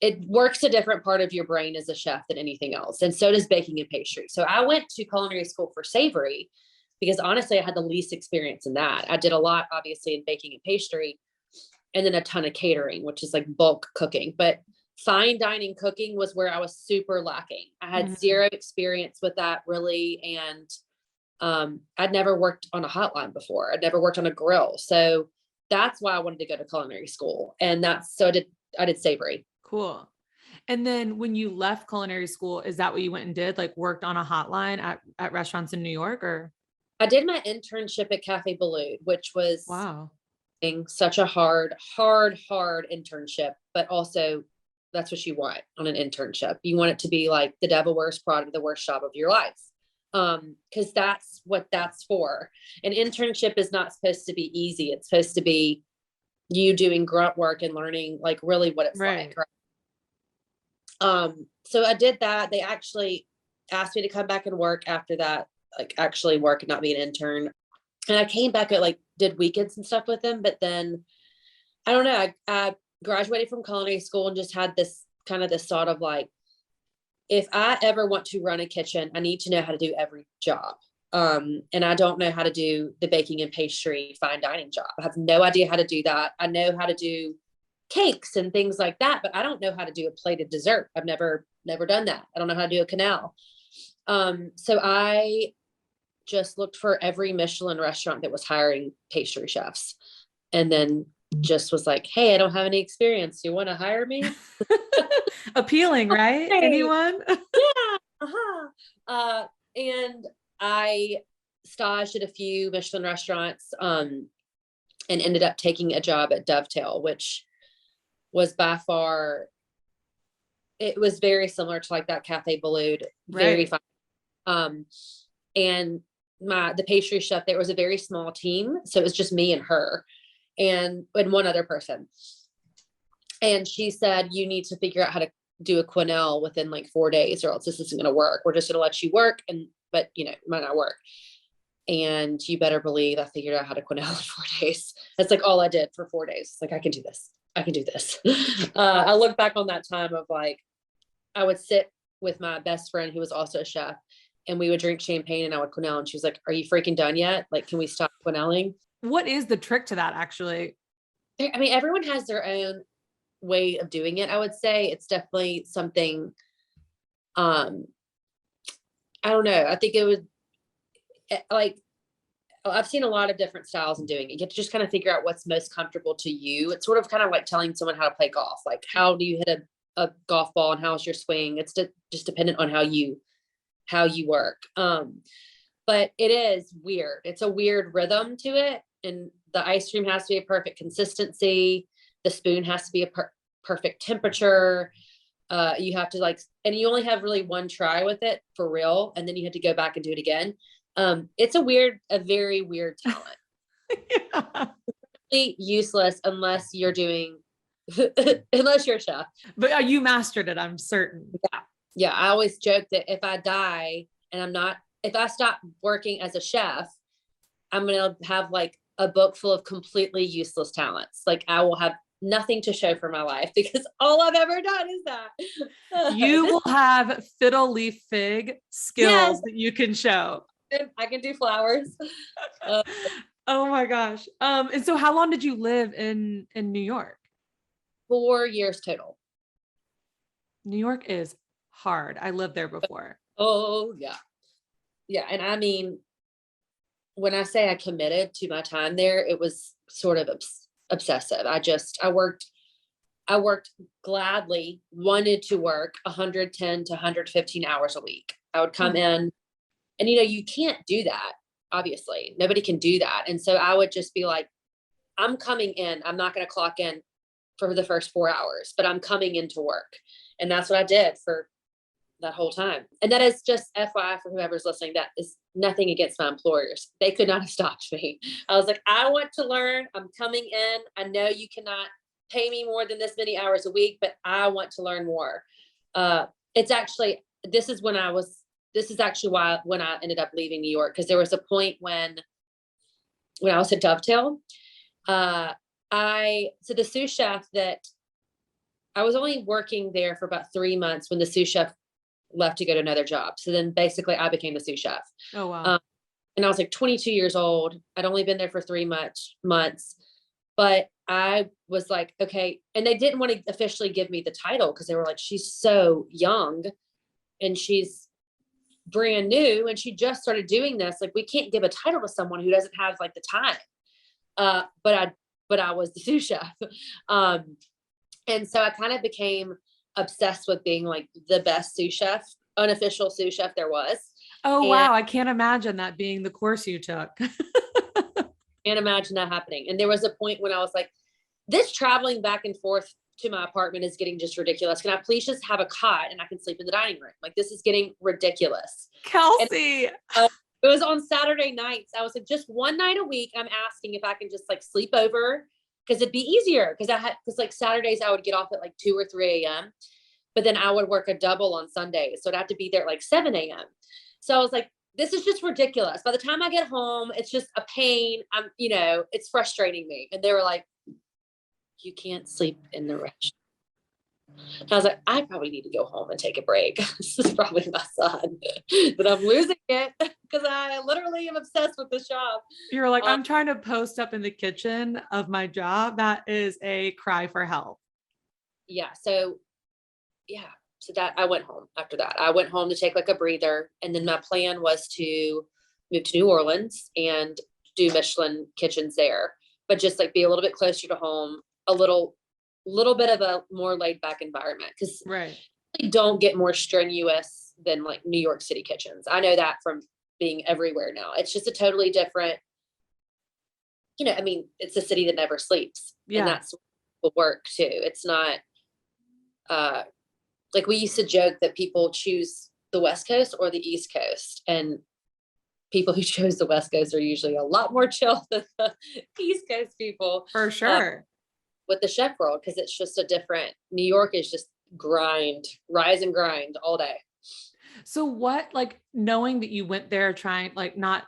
it works a different part of your brain as a chef than anything else. And so does baking and pastry. So I went to culinary school for savory because honestly, I had the least experience in that. I did a lot, obviously, in baking and pastry, and then a ton of catering, which is like bulk cooking. But fine dining cooking was where I was super lacking. I had zero experience with that, really. And I'd never worked on a hotline before. I'd never worked on a grill. So that's why I wanted to go to culinary school. And I did savory. Cool. And then when you left culinary school, is that what you went and did? Like worked on a hotline at restaurants in New York, or? I did my internship at Cafe Balloon, which was Wow. such a hard internship, but also that's what you want on an internship. You want it to be like the devil wears Prada, the worst job of your life. Because that's what that's for. An internship is not supposed to be easy. It's supposed to be you doing grunt work and learning like really what it's Right. like. Right? So I did that. They actually asked me to come back and work after that, like actually work and not be an intern. And I came back at like did weekends and stuff with them. But then I don't know, I graduated from culinary school and just had this thought of like, if I ever want to run a kitchen, I need to know how to do every job. And I don't know how to do the baking and pastry fine dining job. I have no idea how to do that. I know how to do cakes and things like that, but I don't know how to do a plated dessert. I've never done that. I don't know how to do a canal. So I just looked for every Michelin restaurant that was hiring pastry chefs, and then just was like, hey, I don't have any experience. Do you want to hire me? Appealing, right? Hey, Anyone? yeah. Uh-huh. And I staged at a few Michelin restaurants, and ended up taking a job at Dovetail, which was by far, it was very similar to like that Cafe Boulud, very Right. fun. And the pastry chef, there was a very small team. So it was just me and her and one other person. And she said, you need to figure out how to do a quenelle within like 4 days or else this isn't going to work. We're just going to let you work. But you know, it might not work. And you better believe I figured out how to quenelle in 4 days. That's like all I did for 4 days. Like, I can do this. I can do this. I look back on that time of like, I would sit with my best friend who was also a chef, and we would drink champagne and I would quenelle. And she was like, are you freaking done yet? Like, can we stop quenelling? What is the trick to that actually? I mean, everyone has their own way of doing it. I would say it's definitely something, I don't know. I think it would like, I've seen a lot of different styles in doing it. You have to just kind of figure out what's most comfortable to you. It's sort of kind of like telling someone how to play golf. Like, how do you hit a golf ball and how's your swing? It's just dependent on how you work. But it is weird. It's a weird rhythm to it. And the ice cream has to be a perfect consistency. The spoon has to be a perfect temperature. You have to like, and you only have really one try with it for real. And then you have to go back and do it again. It's a very weird talent. Yeah. Really useless unless you're doing, unless you're a chef. But you mastered it, I'm certain. Yeah. Yeah. I always joke that if I die and if I stop working as a chef, I'm going to have like a book full of completely useless talents. Like, I will have nothing to show for my life because all I've ever done is that. You will have fiddle leaf fig Yes, skills that you can show. I can do flowers. Oh my gosh. And so how long did you live in New York? 4 years total. New York is hard. I lived there before. Oh yeah. Yeah. And I mean, when I say I committed to my time there, it was sort of obsessive. I worked gladly, wanted to work 110 to 115 hours a week. I would come Oh, in, and you can't do that. Obviously, nobody can do that. And so I would just be like, I'm coming in. I'm not going to clock in for the first 4 hours, but I'm coming into work. And that's what I did for that whole time. And that is just FYI for whoever's listening. That is nothing against my employers. They could not have stopped me. I was like, I want to learn. I'm coming in. I know you cannot pay me more than this many hours a week, but I want to learn more. It's actually, this is actually why when I ended up leaving New York, because there was a point when I was at Dovetail, so the sous chef that I was only working there for about 3 months when the sous chef left to go to another job. So then basically I became the sous chef. oh wow. And I was like 22 years old. I'd only been there for 3 months, but I was like, okay. And they didn't want to officially give me the title because they were like, she's so young and she's brand new and she just started doing this. Like, we can't give a title to someone who doesn't have like the time. But I was the sous chef. And so I kind of became obsessed with being like the best sous chef, unofficial sous chef there was. Oh And wow. I can't imagine that being the course you took. can't imagine that happening. And there was a point when I was like, this traveling back and forth to my apartment is getting just ridiculous. Can I please just have a cot and I can sleep in the dining room? Like, this is getting ridiculous. Kelsey. And, it was on Saturday nights. I was like, just one night a week, I'm asking if I can just like sleep over because it'd be easier. Because like Saturdays I would get off at like 2 or 3 a.m. But then I would work a double on Sundays. So I'd have to be there at like 7 a.m. So I was like, this is just ridiculous. By the time I get home, it's just a pain. It's frustrating me. And they were like, you can't sleep in the restaurant. And I was like, I probably need to go home and take a break. This is probably my son, but I'm losing it because I literally am obsessed with this job. You're like, I'm trying to post up in the kitchen of my job. That is a cry for help. Yeah. So that I went home after that. I went home to take like a breather. And then my plan was to move to New Orleans and do Michelin kitchens there. but just like be a little bit closer to home, a little bit of a more laid back environment. Cause Right. they don't get more strenuous than like New York City kitchens. I know that from being everywhere now. It's just a totally different, I mean, it's a city that never sleeps. Yeah. And that's the work too. It's not, like we used to joke that people choose the West Coast or the East Coast, and people who chose the West Coast are usually a lot more chill than the East Coast people. For sure. With the chef world, because it's just a different, New York is just rise and grind all day. So what, like, knowing that you went there trying, like, not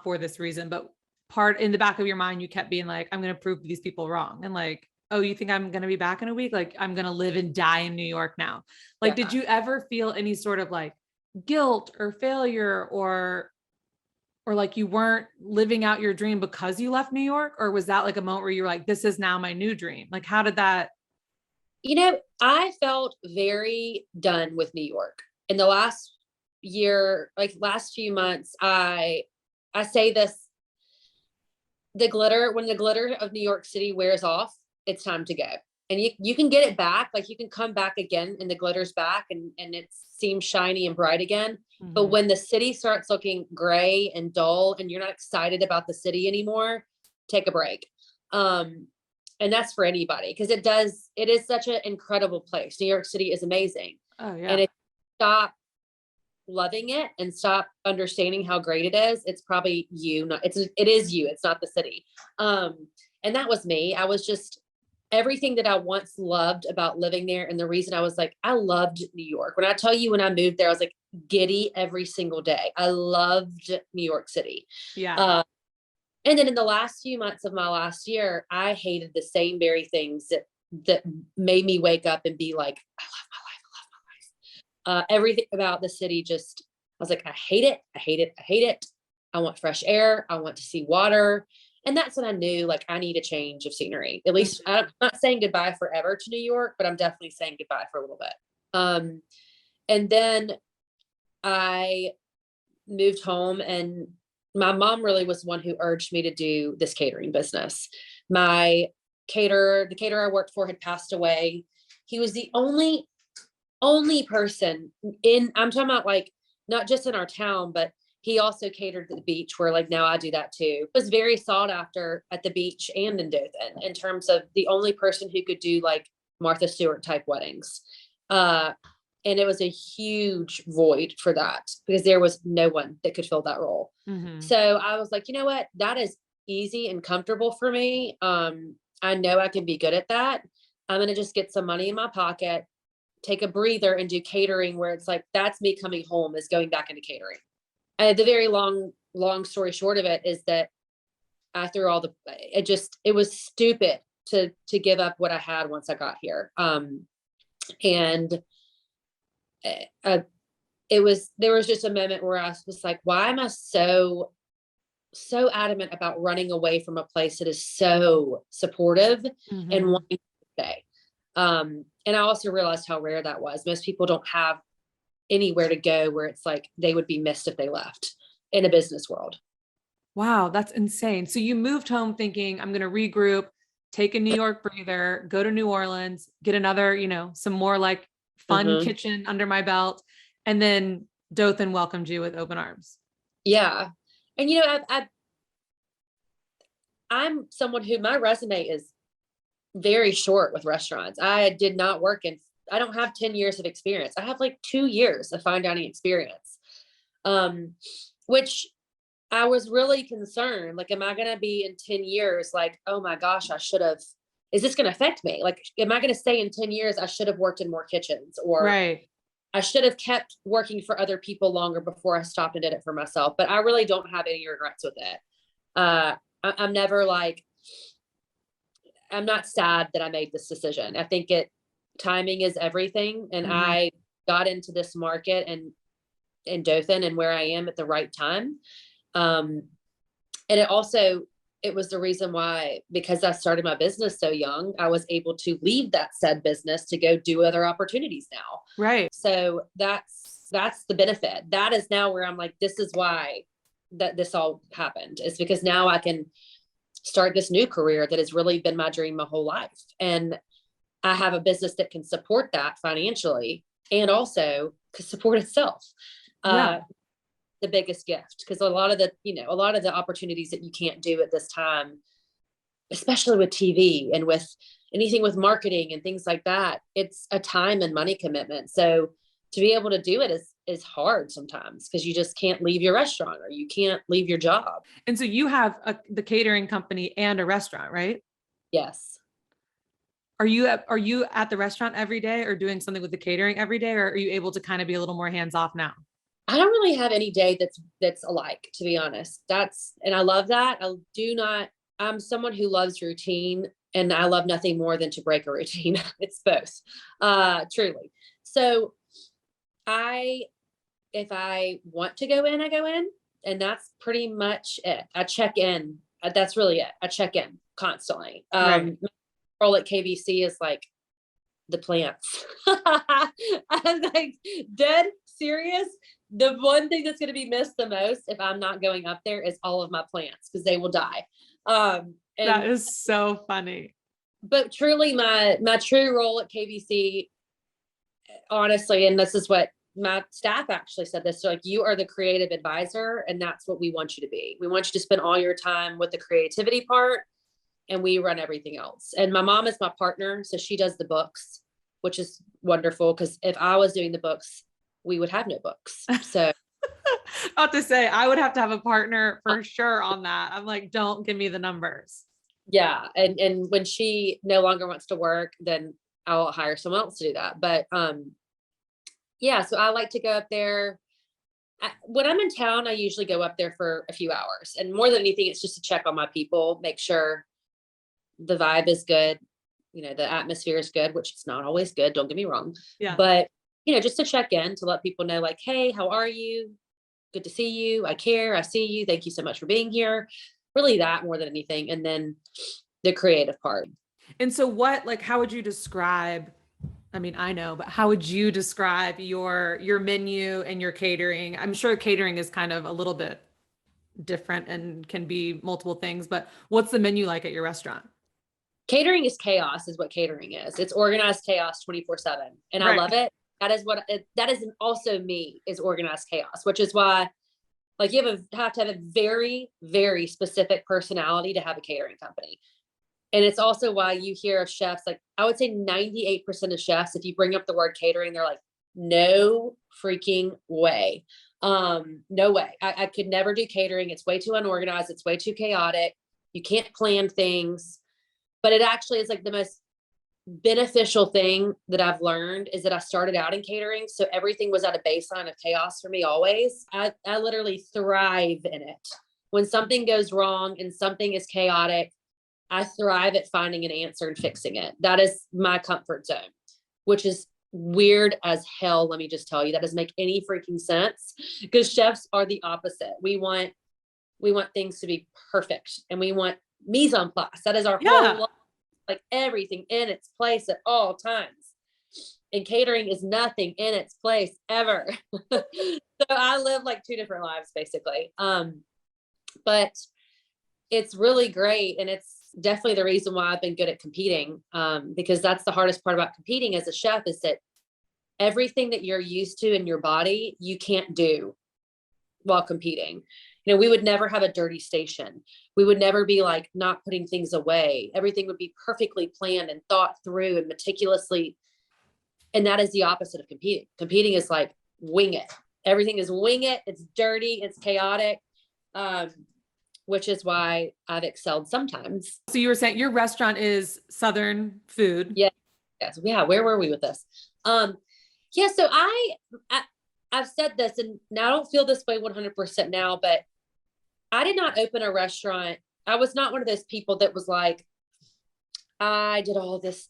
for this reason, but part in the back of your mind, you kept being like, I'm going to prove these people wrong. And like, oh, you think I'm going to be back in a week? Like, I'm going to live and die in New York now. Like, Yeah. did you ever feel any sort of like guilt or failure or like you weren't living out your dream because you left New York? Or was that like a moment where you're like, this is now my new dream? Like, how did that? I felt very done with New York in the last year, like last few months. I say this, when the glitter of New York City wears off, it's time to go. And you can get it back. Like you can come back again and the glitter's back and it seems shiny and bright again. Mm-hmm. But when the city starts looking gray and dull and you're not excited about the city anymore, take a break. And that's for anybody, because it is such an incredible place. New York City is amazing. Oh yeah. And if you stop loving it and stop understanding how great it is, it's probably you. It is you. It's not the city. And that was me. I was just everything that I once loved about living there. And the reason I was like, I loved New York. When I tell you, when I moved there, I was like giddy every single day. I loved New York City. Yeah. And then in the last few months of my last year, I hated the same very things that made me wake up and be like, I love my life. I love my life. Everything about the city just, I was like, I hate it. I hate it. I hate it. I want fresh air. I want to see water. And that's when I knew, like, I need a change of scenery. At least I'm not saying goodbye forever to New York, but I'm definitely saying goodbye for a little bit. And then I moved home, and my mom really was one who urged me to do this catering business. The caterer I worked for had passed away. He was the only person I'm talking about, like, not just in our town, but he also catered at the beach, where like now I do that too. It was very sought after at the beach and in Dothan in terms of the only person who could do like Martha Stewart type weddings. And it was a huge void for that because there was no one that could fill that role. Mm-hmm. So I was like, you know what? That is easy and comfortable for me. I know I can be good at that. I'm going to just get some money in my pocket, take a breather, and do catering, where it's like, that's me coming home, is going back into catering. The very long story short of it is that I threw it was stupid to give up what I had once I got here. And there was just a moment where I was like, why am I so adamant about running away from a place that is so supportive mm-hmm. and wanting to stay? And I also realized how rare that was. Most people don't have anywhere to go where it's like they would be missed if they left in a business world. Wow, that's insane. So you moved home thinking, I'm going to regroup, take a New York breather, go to New Orleans, get another, some more like fun mm-hmm. kitchen under my belt. And then Dothan welcomed you with open arms. Yeah. And I'm someone who, my resume is very short with restaurants. I did not work I don't have 10 years of experience. I have like 2 years of fine dining experience, which I was really concerned. Like, am I going to be in 10 years? Like, oh my gosh, is this going to affect me? Like, am I going to say in 10 years, I should have worked in more kitchens, or right. I should have kept working for other people longer before I stopped and did it for myself. But I really don't have any regrets with it. I'm never like, I'm not sad that I made this decision. I think timing is everything. And mm-hmm. I got into this market and in Dothan and where I am at the right time. And it was the reason why, because I started my business so young, I was able to leave that said business to go do other opportunities now. Right. So that's the benefit. That is now where I'm like, this is why that this all happened. It's because now I can start this new career that has really been my dream my whole life. And I have a business that can support that financially and also can support itself. Yeah. The biggest gift, because a lot of the opportunities that you can't do at this time, especially with TV and with anything with marketing and things like that, it's a time and money commitment. So to be able to do it is hard sometimes, because you just can't leave your restaurant or you can't leave your job. And so you have the catering company and a restaurant, right? Yes. Are you at the restaurant every day or doing something with the catering every day, or are you able to kind of be a little more hands off now? I don't really have any day that's alike, to be honest. And I love that. I'm someone who loves routine, and I love nothing more than to break a routine. It's both, truly. So if I want to go in, I go in, and that's pretty much it. I check in. That's really it. I check in constantly. Right. My role at KBC is like the plants. I'm like dead serious. The one thing that's going to be missed the most if I'm not going up there is all of my plants, because they will die. That is so funny. But truly my true role at KBC, honestly, and this is what my staff actually said this, so like, you are the creative advisor, and that's what we want you to be. We want you to spend all your time with the creativity part, and we run everything else. And my mom is my partner, so she does the books, which is wonderful, because if I was doing the books, we would have no books. So I have to say, I would have to have a partner for sure on that. I'm like, don't give me the numbers. yeah. And when she no longer wants to work, then I'll hire someone else to do that. But yeah, so I like to go up there. When I'm in town, I usually go up there for a few hours. And more than anything, it's just to check on my people, make sure the vibe is good, the atmosphere is good, which it's not always good, don't get me wrong. Yeah. But just to check in, to let people know, like, hey, how are you? Good to see you. I care. I see you. Thank you so much for being here. Really, that more than anything. And then the creative part. And so how would you describe, I mean, I know, but how would you describe your menu and your catering? I'm sure catering is kind of a little bit different and can be multiple things, but what's the menu like at your restaurant? Catering is chaos, is what catering is. It's organized chaos 24/7. And I Right. love it. That is also me, is organized chaos, which is why, like, you have to have a very, very specific personality to have a catering company. And it's also why you hear of chefs, like, I would say 98% of chefs, if you bring up the word catering, they're like, no freaking way. No way. I could never do catering. It's way too unorganized. It's way too chaotic. You can't plan things. But it actually is like the most beneficial thing that I've learned, is that I started out in catering. So everything was at a baseline of chaos for me always. I literally thrive in it. When something goes wrong and something is chaotic, I thrive at finding an answer and fixing it. That is my comfort zone, which is weird as hell. Let me just tell you, that doesn't make any freaking sense, because chefs are the opposite. We want things to be perfect, and we want mise en place. That is our whole life, like everything in its place at all times. And catering is nothing in its place ever. So I live like two different lives, basically. But it's really great, and it's definitely the reason why I've been good at competing, because that's the hardest part about competing as a chef, is that everything that you're used to in your body, you can't do while competing. We would never have a dirty station. We would never be like not putting things away. Everything would be perfectly planned and thought through and meticulously. And that is the opposite of competing. Competing is like wing it. Everything is wing it. It's dirty. It's chaotic. Which is why I've excelled sometimes. So you were saying your restaurant is Southern food. Yeah. Yes. Yeah. Where were we with this? Yeah. So I've said this, and now I don't feel this way 100% now, but I did not open a restaurant. I was not one of those people that was like, I did all this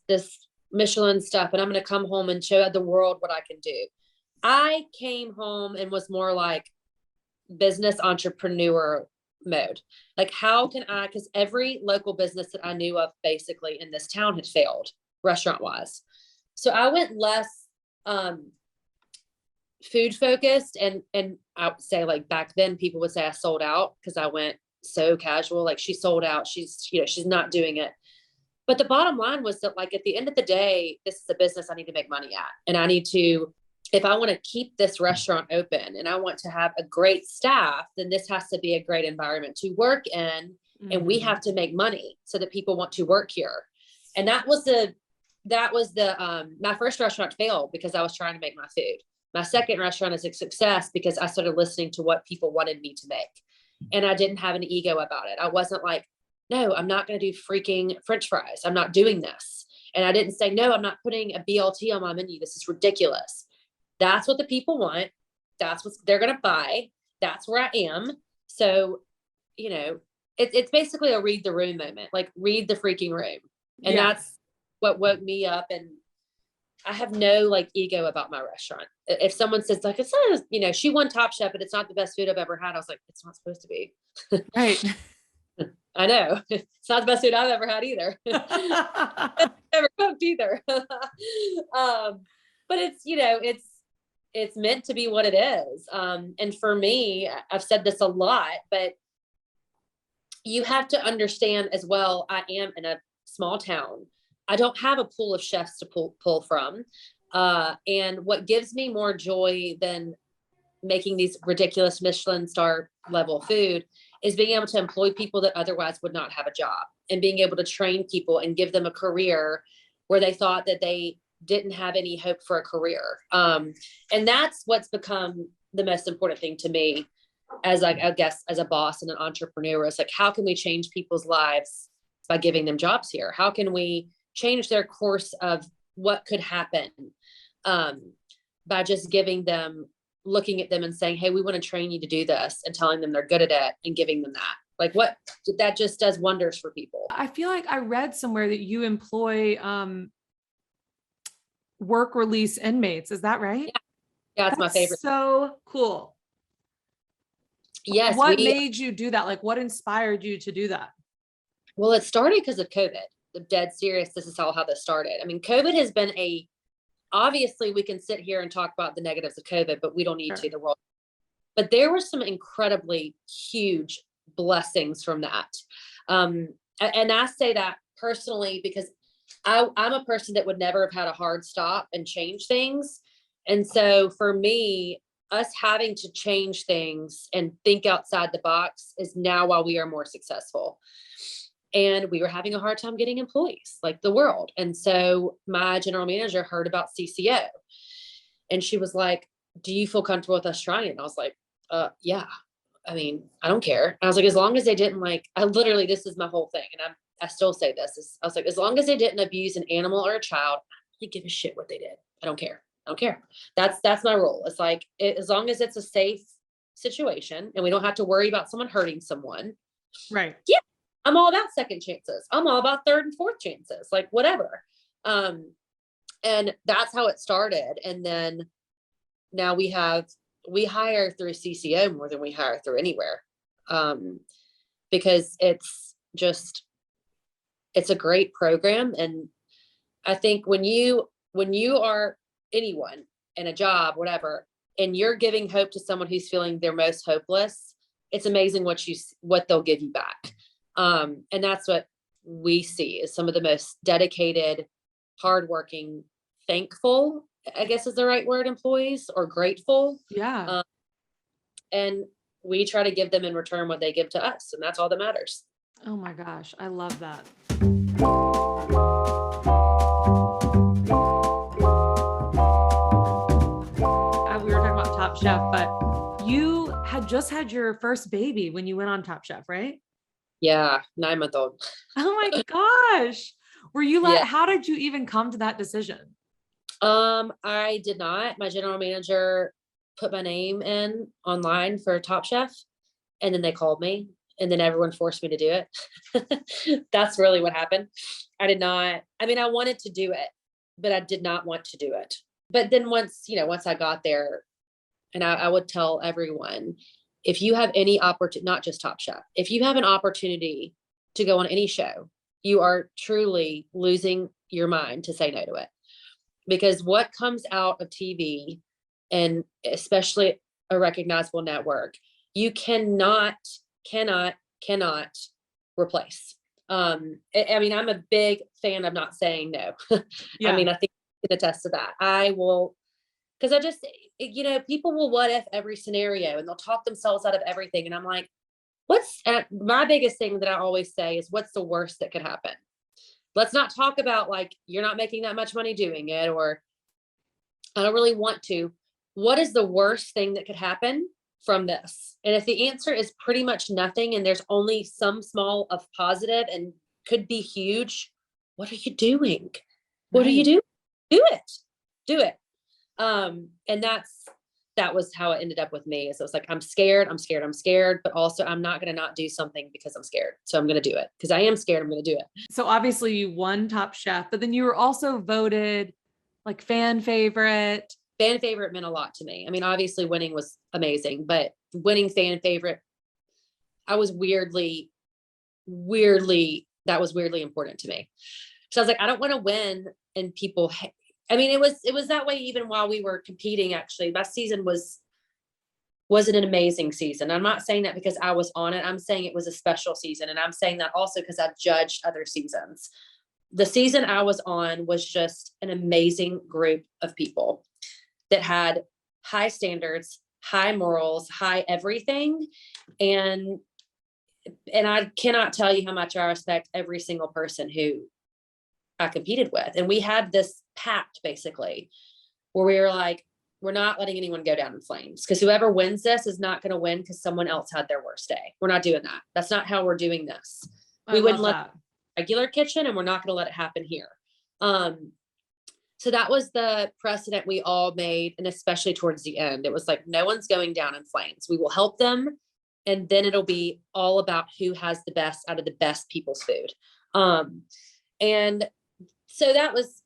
Michelin stuff, and I'm going to come home and show the world what I can do. I came home and was more like business entrepreneur mode. Like, how can I, because every local business that I knew of basically in this town had failed restaurant wise. So I went less food focused, and I would say, like, back then people would say I sold out, because I went so casual. Like she sold out. She's, you know, she's not doing it. But the bottom line was that like, at the end of the day, this is a business I need to make money at. And I need to, if I want to keep this restaurant open and I want to have a great staff, then this has to be a great environment to work in. And we have to make money so that people want to work here. And that was the my first restaurant failed because I was trying to make my food. My second restaurant is a success because I started listening to what people wanted me to make. And I didn't have an ego about it. I wasn't like, no, I'm not going to do freaking French fries. I'm not doing this. And I didn't say, no, I'm not putting a BLT on my menu. This is ridiculous. That's what the people want. That's what they're going to buy. That's where I am. So, you know, it's basically a read the room moment, like read the freaking room. And that's what woke me up. And I have no like ego about my restaurant. If someone says like, it's not, you know, she won Top Chef, but it's not the best food I've ever had. I was like, it's not supposed to be. Right. I know it's not the best food I've ever had either. Never cooked either. But it's, you know, it's meant to be what it is. And for me, I've said this a lot, but you have to understand as well, I am in a small town. I don't have a pool of chefs to pull from. And what gives me more joy than making these ridiculous Michelin star level food is being able to employ people that otherwise would not have a job, and being able to train people and give them a career where they thought that they didn't have any hope for a career. And that's what's become the most important thing to me as I guess, as a boss and an entrepreneur, is like, how can we change people's lives by giving them jobs here? How can we change their course of what could happen by just giving them, looking at them and saying, hey, we want to train you to do this, and telling them they're good at it and giving them that. Like what, that just does wonders for people. I feel like I read somewhere that you employ work release inmates. Is that right? Yeah, it's my favorite. So cool. Yes. What made you do that? Like what inspired you to do that? Well, it started because of COVID. The dead serious. This is how this started. I mean, COVID has been obviously we can sit here and talk about the negatives of COVID, but we don't need to. The world. But there were some incredibly huge blessings from that. And I say that personally because I'm a person that would never have had a hard stop and change things. And so for me, us having to change things and think outside the box is now why we are more successful. And we were having a hard time getting employees, like the world. And so my general manager heard about CCO, and she was like, do you feel comfortable with us trying? And I was like, yeah, I mean, I don't care. And I was like, as long as they didn't this is my whole thing. And I still say this, I was like, as long as they didn't abuse an animal or a child, I don't really give a shit what they did. I don't care. That's my rule. It's like, as long as it's a safe situation and we don't have to worry about someone hurting someone. Right. Yeah. I'm all about second chances. I'm all about third and fourth chances, like whatever. And that's how it started. And then now we hire through CCO more than we hire through anywhere. Because it's a great program. And I think when you are anyone in a job, whatever, and you're giving hope to someone who's feeling their most hopeless, it's amazing what they'll give you back. And that's what we see is some of the most dedicated, hardworking, thankful, I guess is the right word, employees, or grateful. Yeah. And we try to give them in return what they give to us. And that's all that matters. Oh my gosh. I love that. We were talking about Top Chef, but you had just had your first baby when you went on Top Chef, right? Yeah. 9-month-old. Oh my gosh. Were you like, Yeah. How did you even come to that decision? I did not. My general manager put my name in online for Top Chef, and then they called me, and then everyone forced me to do it. That's really what happened. I wanted to do it, but I did not want to do it. But then once I got there, and I would tell everyone, if you have any opportunity, not just Top Chef, if you have an opportunity to go on any show, you are truly losing your mind to say no to it. Because what comes out of TV, and especially a recognizable network, you cannot cannot replace. I mean, I'm a big fan of not saying no. I mean, I think you can attest to that. I will, because people will what if every scenario, and they'll talk themselves out of everything. And I'm like, my biggest thing that I always say is, what's the worst that could happen? Let's not talk about like, you're not making that much money doing it, or I don't really want to. What is the worst thing that could happen from this? And if the answer is pretty much nothing, and there's only some small of positive and could be huge, what are you doing? What are you doing? Do it. Do it. And that was how it ended up with me. Is it was like, I'm scared, but also I'm not going to not do something because I'm scared. So I'm going to do it because I am scared. I'm going to do it. So obviously you won Top Chef, but then you were also voted like fan favorite. Fan favorite meant a lot to me. I mean, obviously winning was amazing, but winning fan favorite, that was weirdly important to me. So I was like, I don't want to win and people, I mean, it was that way even while we were competing. Actually, my season wasn't an amazing season. I'm not saying that because I was on it. I'm saying it was a special season. And I'm saying that also because I've judged other seasons. The season I was on was just an amazing group of people that had high standards, high morals, high everything. And I cannot tell you how much I respect every single person who I competed with. And we had this pact basically where we were like, we're not letting anyone go down in flames, because whoever wins this is not going to win because someone else had their worst day. We're not doing that. That's not how we're doing this. We wouldn't let regular kitchen, and we're not going to let it happen here. So that was the precedent we all made. And especially towards the end, it was like, no one's going down in flames. We will help them. And then it'll be all about who has the best out of the best people's food. And so that was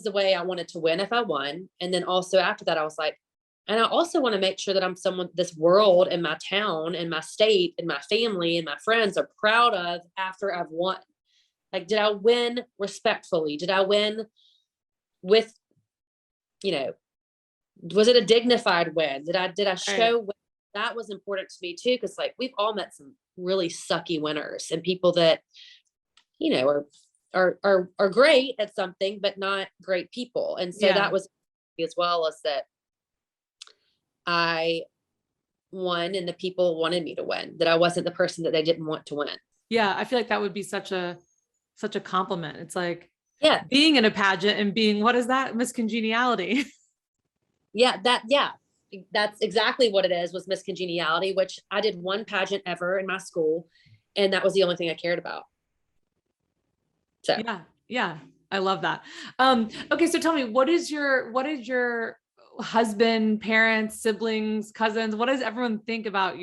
the way I wanted to win if I won. And then also after that, I was like, and I also want to make sure that I'm someone this world and my town and my state and my family and my friends are proud of after I've won. Like, did I win respectfully? Did I win with, was it a dignified win? Did I show right. That was important to me too. Cause like, we've all met some really sucky winners and people that, are great at something, but not great people. And so that was as well as that I won and the people wanted me to win, that I wasn't the person that they didn't want to win. Yeah. I feel like that would be such a compliment. It's like, being in a pageant and being, what is that? Miscongeniality. That's exactly what it was miscongeniality, which I did one pageant ever in my school. And that was the only thing I cared about. So yeah. I love that. Okay. So tell me, what is your husband, parents, siblings, cousins, what does everyone think about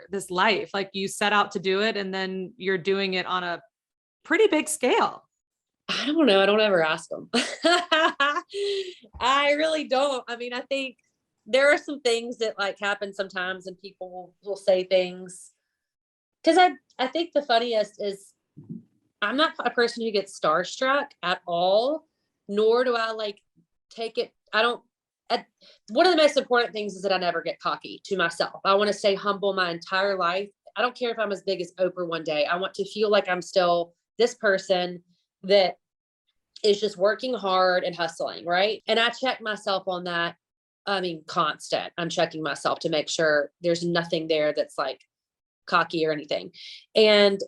this life? Like, you set out to do it and then you're doing it on a pretty big scale. I don't know. I don't ever ask them. I really don't. I mean, I think there are some things that like happen sometimes and people will say things. Cause I think the funniest is I'm not a person who gets starstruck at all, nor do I like take it. One of the most important things is that I never get cocky to myself. I want to stay humble my entire life. I don't care if I'm as big as Oprah one day. I want to feel like I'm still this person that is just working hard and hustling. Right. And I check myself on that. I mean, constant. I'm checking myself to make sure there's nothing there that's like cocky or anything. And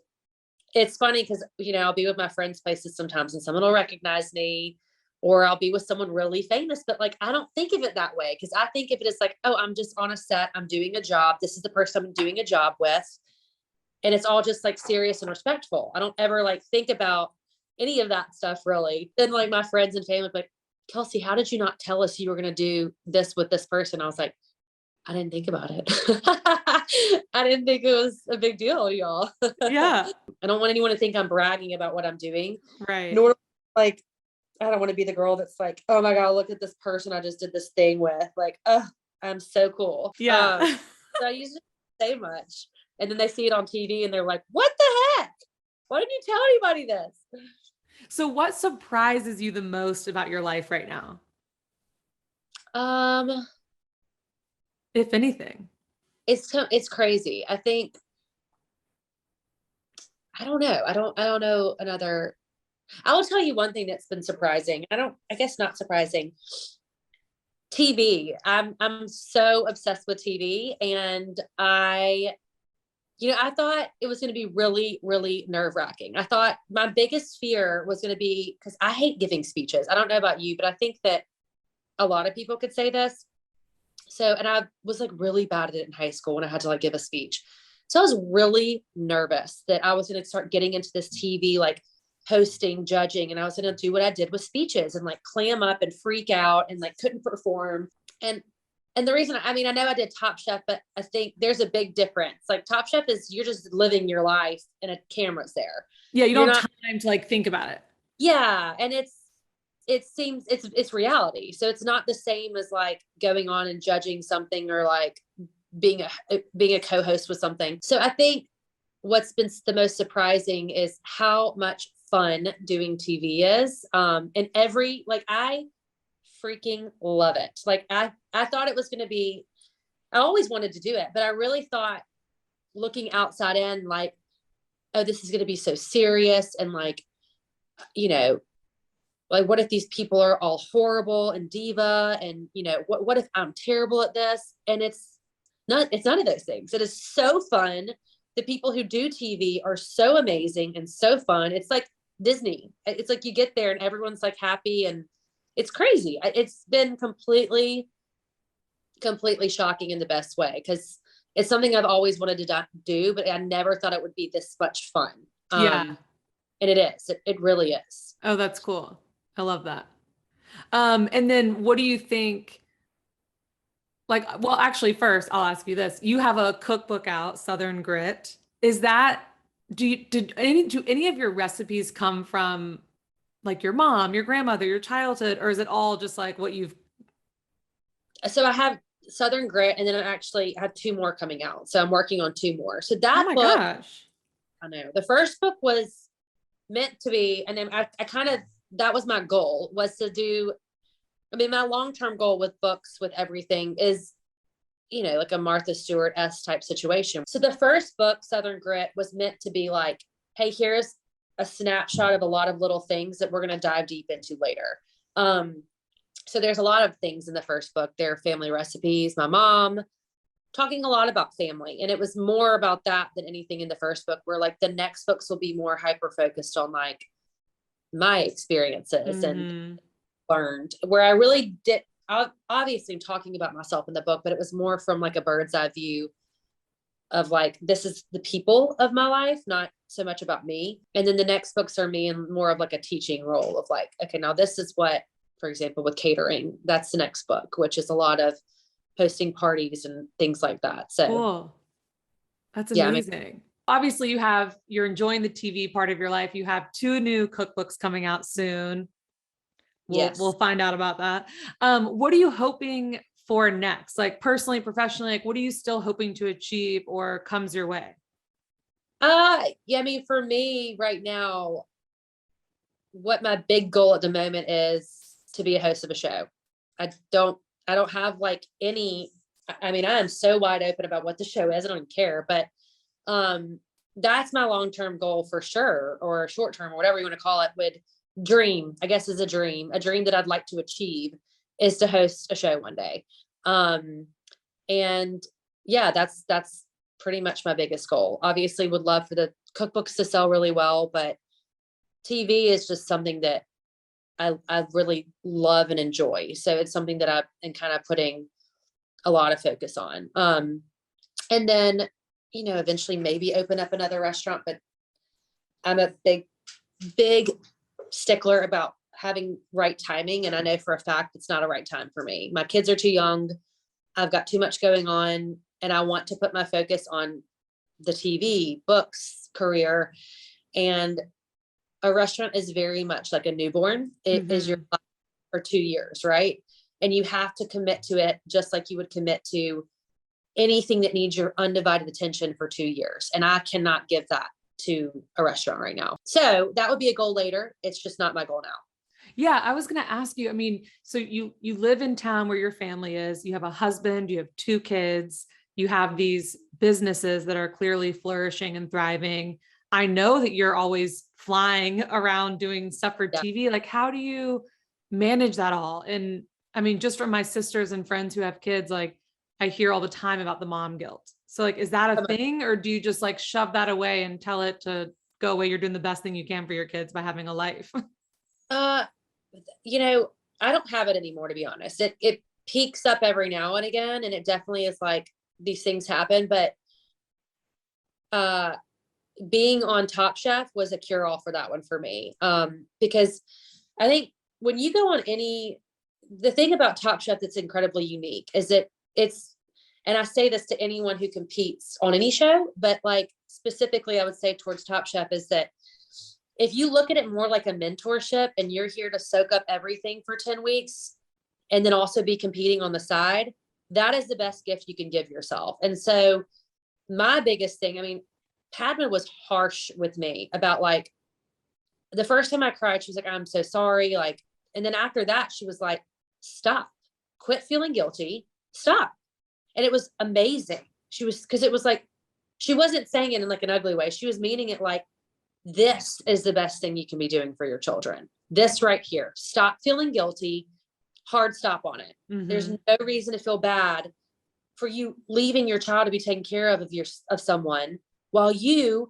it's funny because, I'll be with my friends' places sometimes and someone will recognize me, or I'll be with someone really famous, but like, I don't think of it that way. Cause I think of it as like, oh, I'm just on a set. I'm doing a job. This is the person I'm doing a job with. And it's all just like serious and respectful. I don't ever like think about any of that stuff really. Then like my friends and family like, Kelsey, how did you not tell us you were going to do this with this person? I was like, I didn't think about it. I didn't think it was a big deal, y'all. Yeah. I don't want anyone to think I'm bragging about what I'm doing. Right. Nor like, I don't want to be the girl that's like, oh my God, look at this person I just did this thing with. Like, oh, I'm so cool. Yeah. So I usually don't say much. And then they see it on TV and they're like, what the heck? Why didn't you tell anybody this? So what surprises you the most about your life right now? If anything. It's crazy. I think I don't know. I don't know another. I will tell you one thing that's been surprising. I guess not surprising. TV. I'm so obsessed with TV, and I thought it was going to be really, really nerve wracking. I thought my biggest fear was going to be, because I hate giving speeches. I don't know about you, but I think that a lot of people could say this. So, and I was like really bad at it in high school when I had to like give a speech. So I was really nervous that I was going to start getting into this TV, like hosting, judging, and I was going to do what I did with speeches and like clam up and freak out and like couldn't perform. And the reason, I mean, I know I did Top Chef, but I think there's a big difference. Like Top Chef is you're just living your life and a camera's there. Yeah, you You're don't not, have time to like think about it. yeah. And it seems it's reality. So it's not the same as like going on and judging something or like being a co-host with something. So I think what's been the most surprising is how much fun doing TV is. And I freaking love it. Like I thought it was going to be, I always wanted to do it, but I really thought looking outside in, like, oh, this is going to be so serious. And like, you know, like, what if these people are all horrible and diva? And, what if I'm terrible at this? And it's none of those things. It is so fun. The people who do TV are so amazing and so fun. It's like Disney. It's like you get there and everyone's like happy, and it's crazy. It's been completely shocking in the best way, because it's something I've always wanted to do, but I never thought it would be this much fun. Yeah. And it is. It really is. Oh, that's cool. I love that. And then what do you think? Like, well, actually, first I'll ask you this. You have a cookbook out, Southern Grit. Is that, do any of your recipes come from like your mom, your grandmother, your childhood, or is it all just like what you've? So I have Southern Grit, and then I actually have two more coming out. So I'm working on two more. So Oh that my book, gosh. I know the first book was meant to be, and then I kind of, that was my goal, was to do, I mean, my long-term goal with books, with everything is, like a Martha Stewart-esque type situation. So the first book, Southern Grit, was meant to be like, hey, here's a snapshot of a lot of little things that we're going to dive deep into later. So there's a lot of things in the first book. There are family recipes, my mom, talking a lot about family. And it was more about that than anything in the first book, where like the next books will be more hyper focused on like my experiences and learned, where I really did, obviously I'm talking about myself in the book, but it was more from like a bird's eye view of like, this is the people of my life, not so much about me. And then the next books are me in more of like a teaching role of like, okay, now this is what, for example, with catering, that's the next book, which is a lot of hosting parties and things like that. So Cool. That's yeah, amazing. Obviously you're enjoying the TV part of your life. You have two new cookbooks coming out soon. We'll yes. find out about that. What are you hoping for next? Like personally, professionally, like what are you still hoping to achieve or comes your way? Yeah, I mean, for me right now, what my big goal at the moment is to be a host of a show. I don't have like any, I mean, I am so wide open about what the show is. I don't even care, but that's my long-term goal for sure, or short-term, or whatever you want to call it. Dream, I guess, is a dream that I'd like to achieve, is to host a show one day. And yeah, that's pretty much my biggest goal. Obviously would love for the cookbooks to sell really well, but TV is just something that I really love and enjoy. So it's something that I've been kind of putting a lot of focus on. And then, eventually maybe open up another restaurant, but I'm a big stickler about having right timing. And I know for a fact it's not a right time for me. My kids are too young. I've got too much going on, and I want to put my focus on the TV, books, career. And a restaurant is very much like a newborn. It is your life for 2 years, right? And you have to commit to it just like you would commit to anything that needs your undivided attention for 2 years. And I cannot give that to a restaurant right now. So that would be a goal later. It's just not my goal now. Yeah, I was going to ask you, I mean, so you live in town where your family is, you have a husband, you have two kids, you have these businesses that are clearly flourishing and thriving. I know that you're always flying around doing stuff for Yeah. TV. Like, how do you manage that all? And I mean, just from my sisters and friends who have kids, like I hear all the time about the mom guilt. So like, is that a thing, or do you just like shove that away and tell it to go away? You're doing the best thing you can for your kids by having a life. Uh, you know, I don't have it anymore, to be honest. It peaks up every now and again, and it definitely is like these things happen. But uh, being on Top Chef was a cure all for that one for me. Because I think when you go on the thing about Top Chef that's incredibly unique is that and I say this to anyone who competes on any show, but like specifically, I would say towards Top Chef is that if you look at it more like a mentorship and you're here to soak up everything for 10 weeks and then also be competing on the side, that is the best gift you can give yourself. And so my biggest thing, I mean, Padma was harsh with me about like the first time I cried, she was like, I'm so sorry. Like, and then after that, she was like, stop, quit feeling guilty, stop. And it was amazing. Cause it was like, she wasn't saying it in like an ugly way. She was meaning it like, this is the best thing you can be doing for your children. This right here, stop feeling guilty, hard stop on it. Mm-hmm. There's no reason to feel bad for you leaving your child to be taken care of someone while you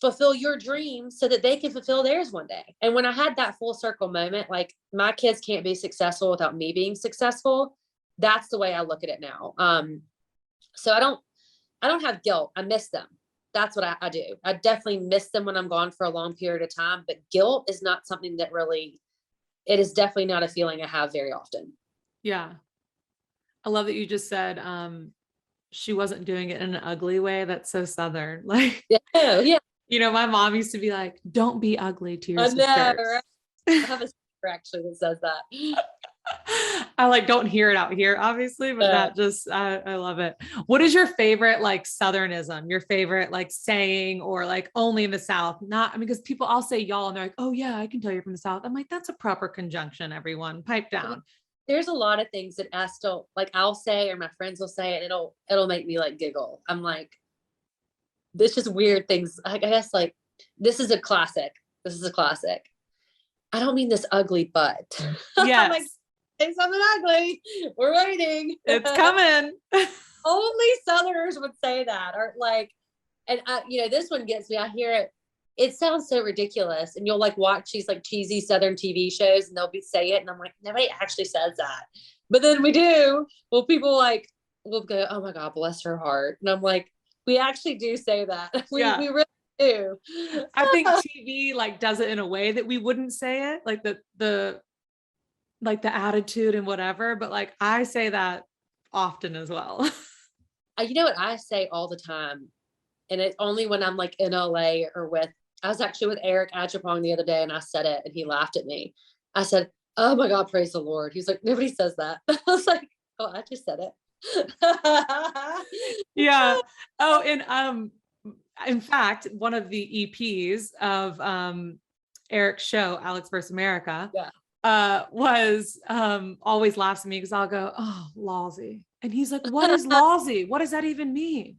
fulfill your dreams so that they can fulfill theirs one day. And when I had that full circle moment, like my kids can't be successful without me being successful. That's the way I look at it now. So I don't have guilt. I miss them. That's what I do. I definitely miss them when I'm gone for a long period of time, but guilt is not something that it is definitely not a feeling I have very often. Yeah. I love that you just said, she wasn't doing it in an ugly way. That's so Southern. Like, yeah. You know, my mom used to be like, don't be ugly to your sisters. Right? I have a sister actually that says that. I like don't hear it out here, obviously, but that just, I love it. What is your favorite like Southernism, your favorite like saying, or like only in the South? Not, I mean, because I'll say y'all and they're like, oh yeah, I can tell you're from the South. I'm like, that's a proper conjunction, everyone, pipe down. There's a lot of things that I still like, I'll say, or my friends will say it, it'll make me like giggle. I'm like, this just weird things. I guess like, this is a classic. I don't mean this ugly, but yes. Like, say something ugly. We're waiting. It's coming. Only Southerners would say that, or like, and this one gets me. I hear it. It sounds so ridiculous, and you'll like watch these like cheesy Southern TV shows, and they'll say it, and I'm like, nobody actually says that, but then we do. Well, people like will go, oh my God, bless her heart, and I'm like, we actually do say that. We really do. I think TV like does it in a way that we wouldn't say it, like the attitude and whatever, but like I say that often as well. You know what I say all the time, and it's only when I'm like in LA or I was actually with Eric Achapong the other day, and I said it, and he laughed at me. I said, oh my God, praise the Lord. He's like, nobody says that. I was like, oh, I just said it. Yeah. Oh, and in fact, one of the EPs of Eric's show, Alex vs. America, was always laughs at me because I'll go, oh, lousy. And he's like, what is lousy? What does that even mean?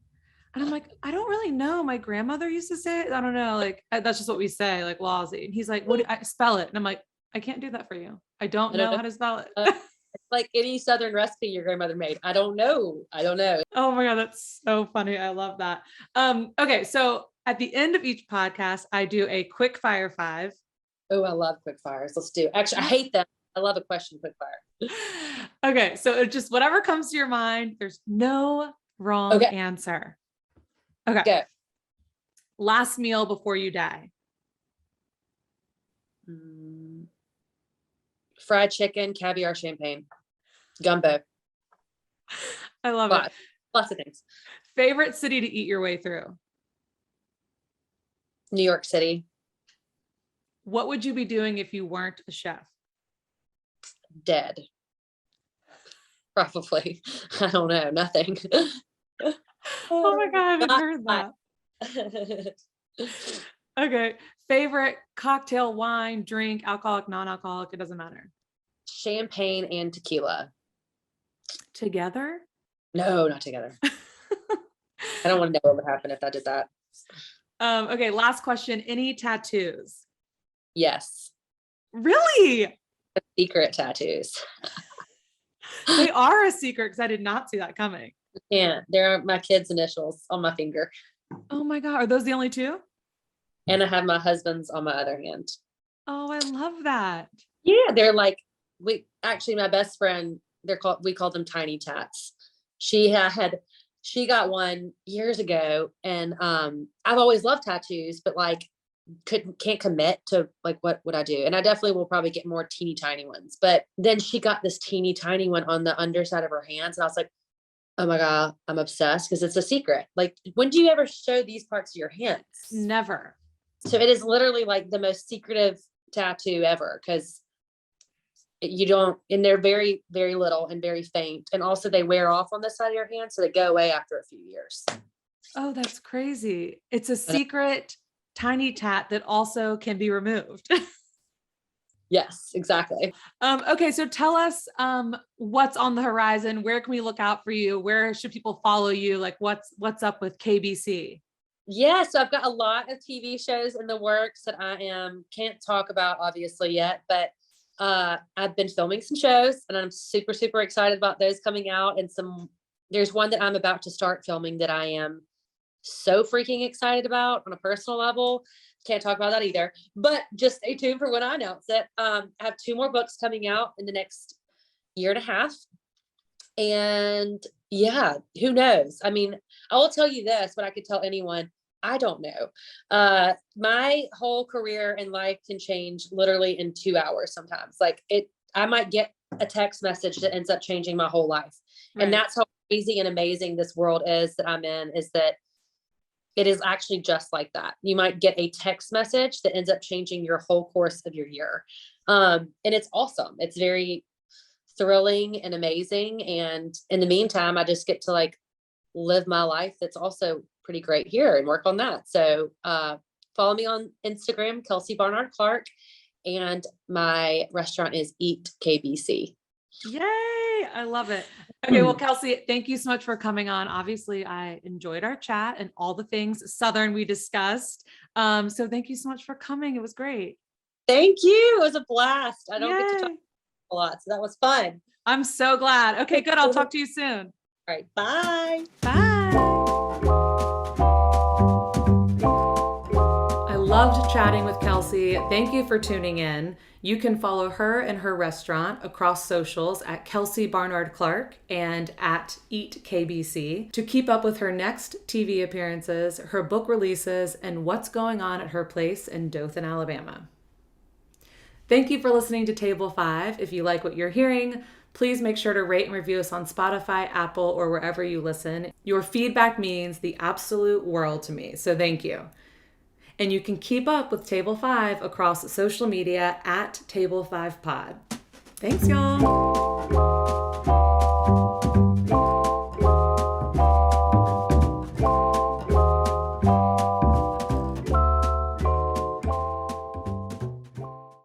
And I'm like, I don't really know. My grandmother used to say it. I don't know. Like, that's just what we say, like lousy. And he's like, what do I spell it? And I'm like, I can't do that for you. I don't know how to spell it. It's like any Southern recipe your grandmother made. I don't know. Oh my God, that's so funny. I love that. Okay, so at the end of each podcast, I do a quick fire 5. Oh, I love quick fires. Let's do. Actually, I hate them. I love a question quick fire. Okay, so it's just whatever comes to your mind. There's no wrong answer. Okay. Go. Last meal before you die. Fried chicken, caviar, champagne, gumbo. I love it. Lots of things. Favorite city to eat your way through? New York City. What would you be doing if you weren't a chef? Dead. Probably. I don't know. Nothing. Oh my God, I haven't heard that. Okay. Favorite cocktail, wine, drink, alcoholic, non-alcoholic, it doesn't matter. Champagne and tequila. Together? No, not together. I don't want to know what would happen if I did that. Okay, last question. Any tattoos? Yes. Really? Secret tattoos. They are a secret because I did not see that coming. Yeah, they're my kids' initials on my finger. Oh my God. Are those the only two? And I have my husband's on my other hand. Oh, I love that. Yeah, they're like, my best friend, we called them tiny tats. She got one years ago, and I've always loved tattoos, but like can't commit to like what would I do. And I definitely will probably get more teeny tiny ones. But then she got this teeny tiny one on the underside of her hands, and I was like, oh my God, I'm obsessed because it's a secret. Like, when do you ever show these parts of your hands? Never. So it is literally like the most secretive tattoo ever, because you don't, and they're very, very little and very faint. And also they wear off on the side of your hand. So they go away after a few years. Oh, that's crazy. It's a secret tiny tat that also can be removed. Yes, exactly. Okay. So tell us, what's on the horizon? Where can we look out for you? Where should people follow you? Like what's up with KBC? Yeah, so I've got a lot of TV shows in the works that can't talk about obviously yet, but I've been filming some shows, and I'm super, super excited about those coming out. And there's one that I'm about to start filming that I am so freaking excited about on a personal level. Can't talk about that either, but just stay tuned for when I announce it. I have 2 more books coming out in the next year and a half. And yeah, who knows? I mean, I will tell you this, but I could tell anyone, I don't know. My whole career and life can change literally in 2 hours sometimes. I might get a text message that ends up changing my whole life. Right. And that's how crazy and amazing this world is that I'm in, is that it is actually just like that. You might get a text message that ends up changing your whole course of your year. And it's awesome. It's very thrilling and amazing. And in the meantime, I just get to like live my life that's also pretty great here and work on that. So follow me on Instagram, Kelsey Barnard Clark, and my restaurant is Eat KBC. Yay. I love it. Okay. Well, Kelsey, thank you so much for coming on. Obviously, I enjoyed our chat and all the things Southern we discussed. So thank you so much for coming. It was great. Thank you. It was a blast. I don't Yay. get to talk a lot, so that was fun. I'm so glad. Okay, good. I'll talk to you soon. All right. Bye. Bye. I loved chatting with Kelsey. Thank you for tuning in. You can follow her and her restaurant across socials at Kelsey Barnard Clark and at Eat KBC to keep up with her next TV appearances, her book releases, and what's going on at her place in Dothan, Alabama. Thank you for listening to Table 5. If you like what you're hearing, please make sure to rate and review us on Spotify, Apple, or wherever you listen. Your feedback means the absolute world to me, so thank you. And you can keep up with Table 5 across social media at Table 5 Pod. Thanks, y'all.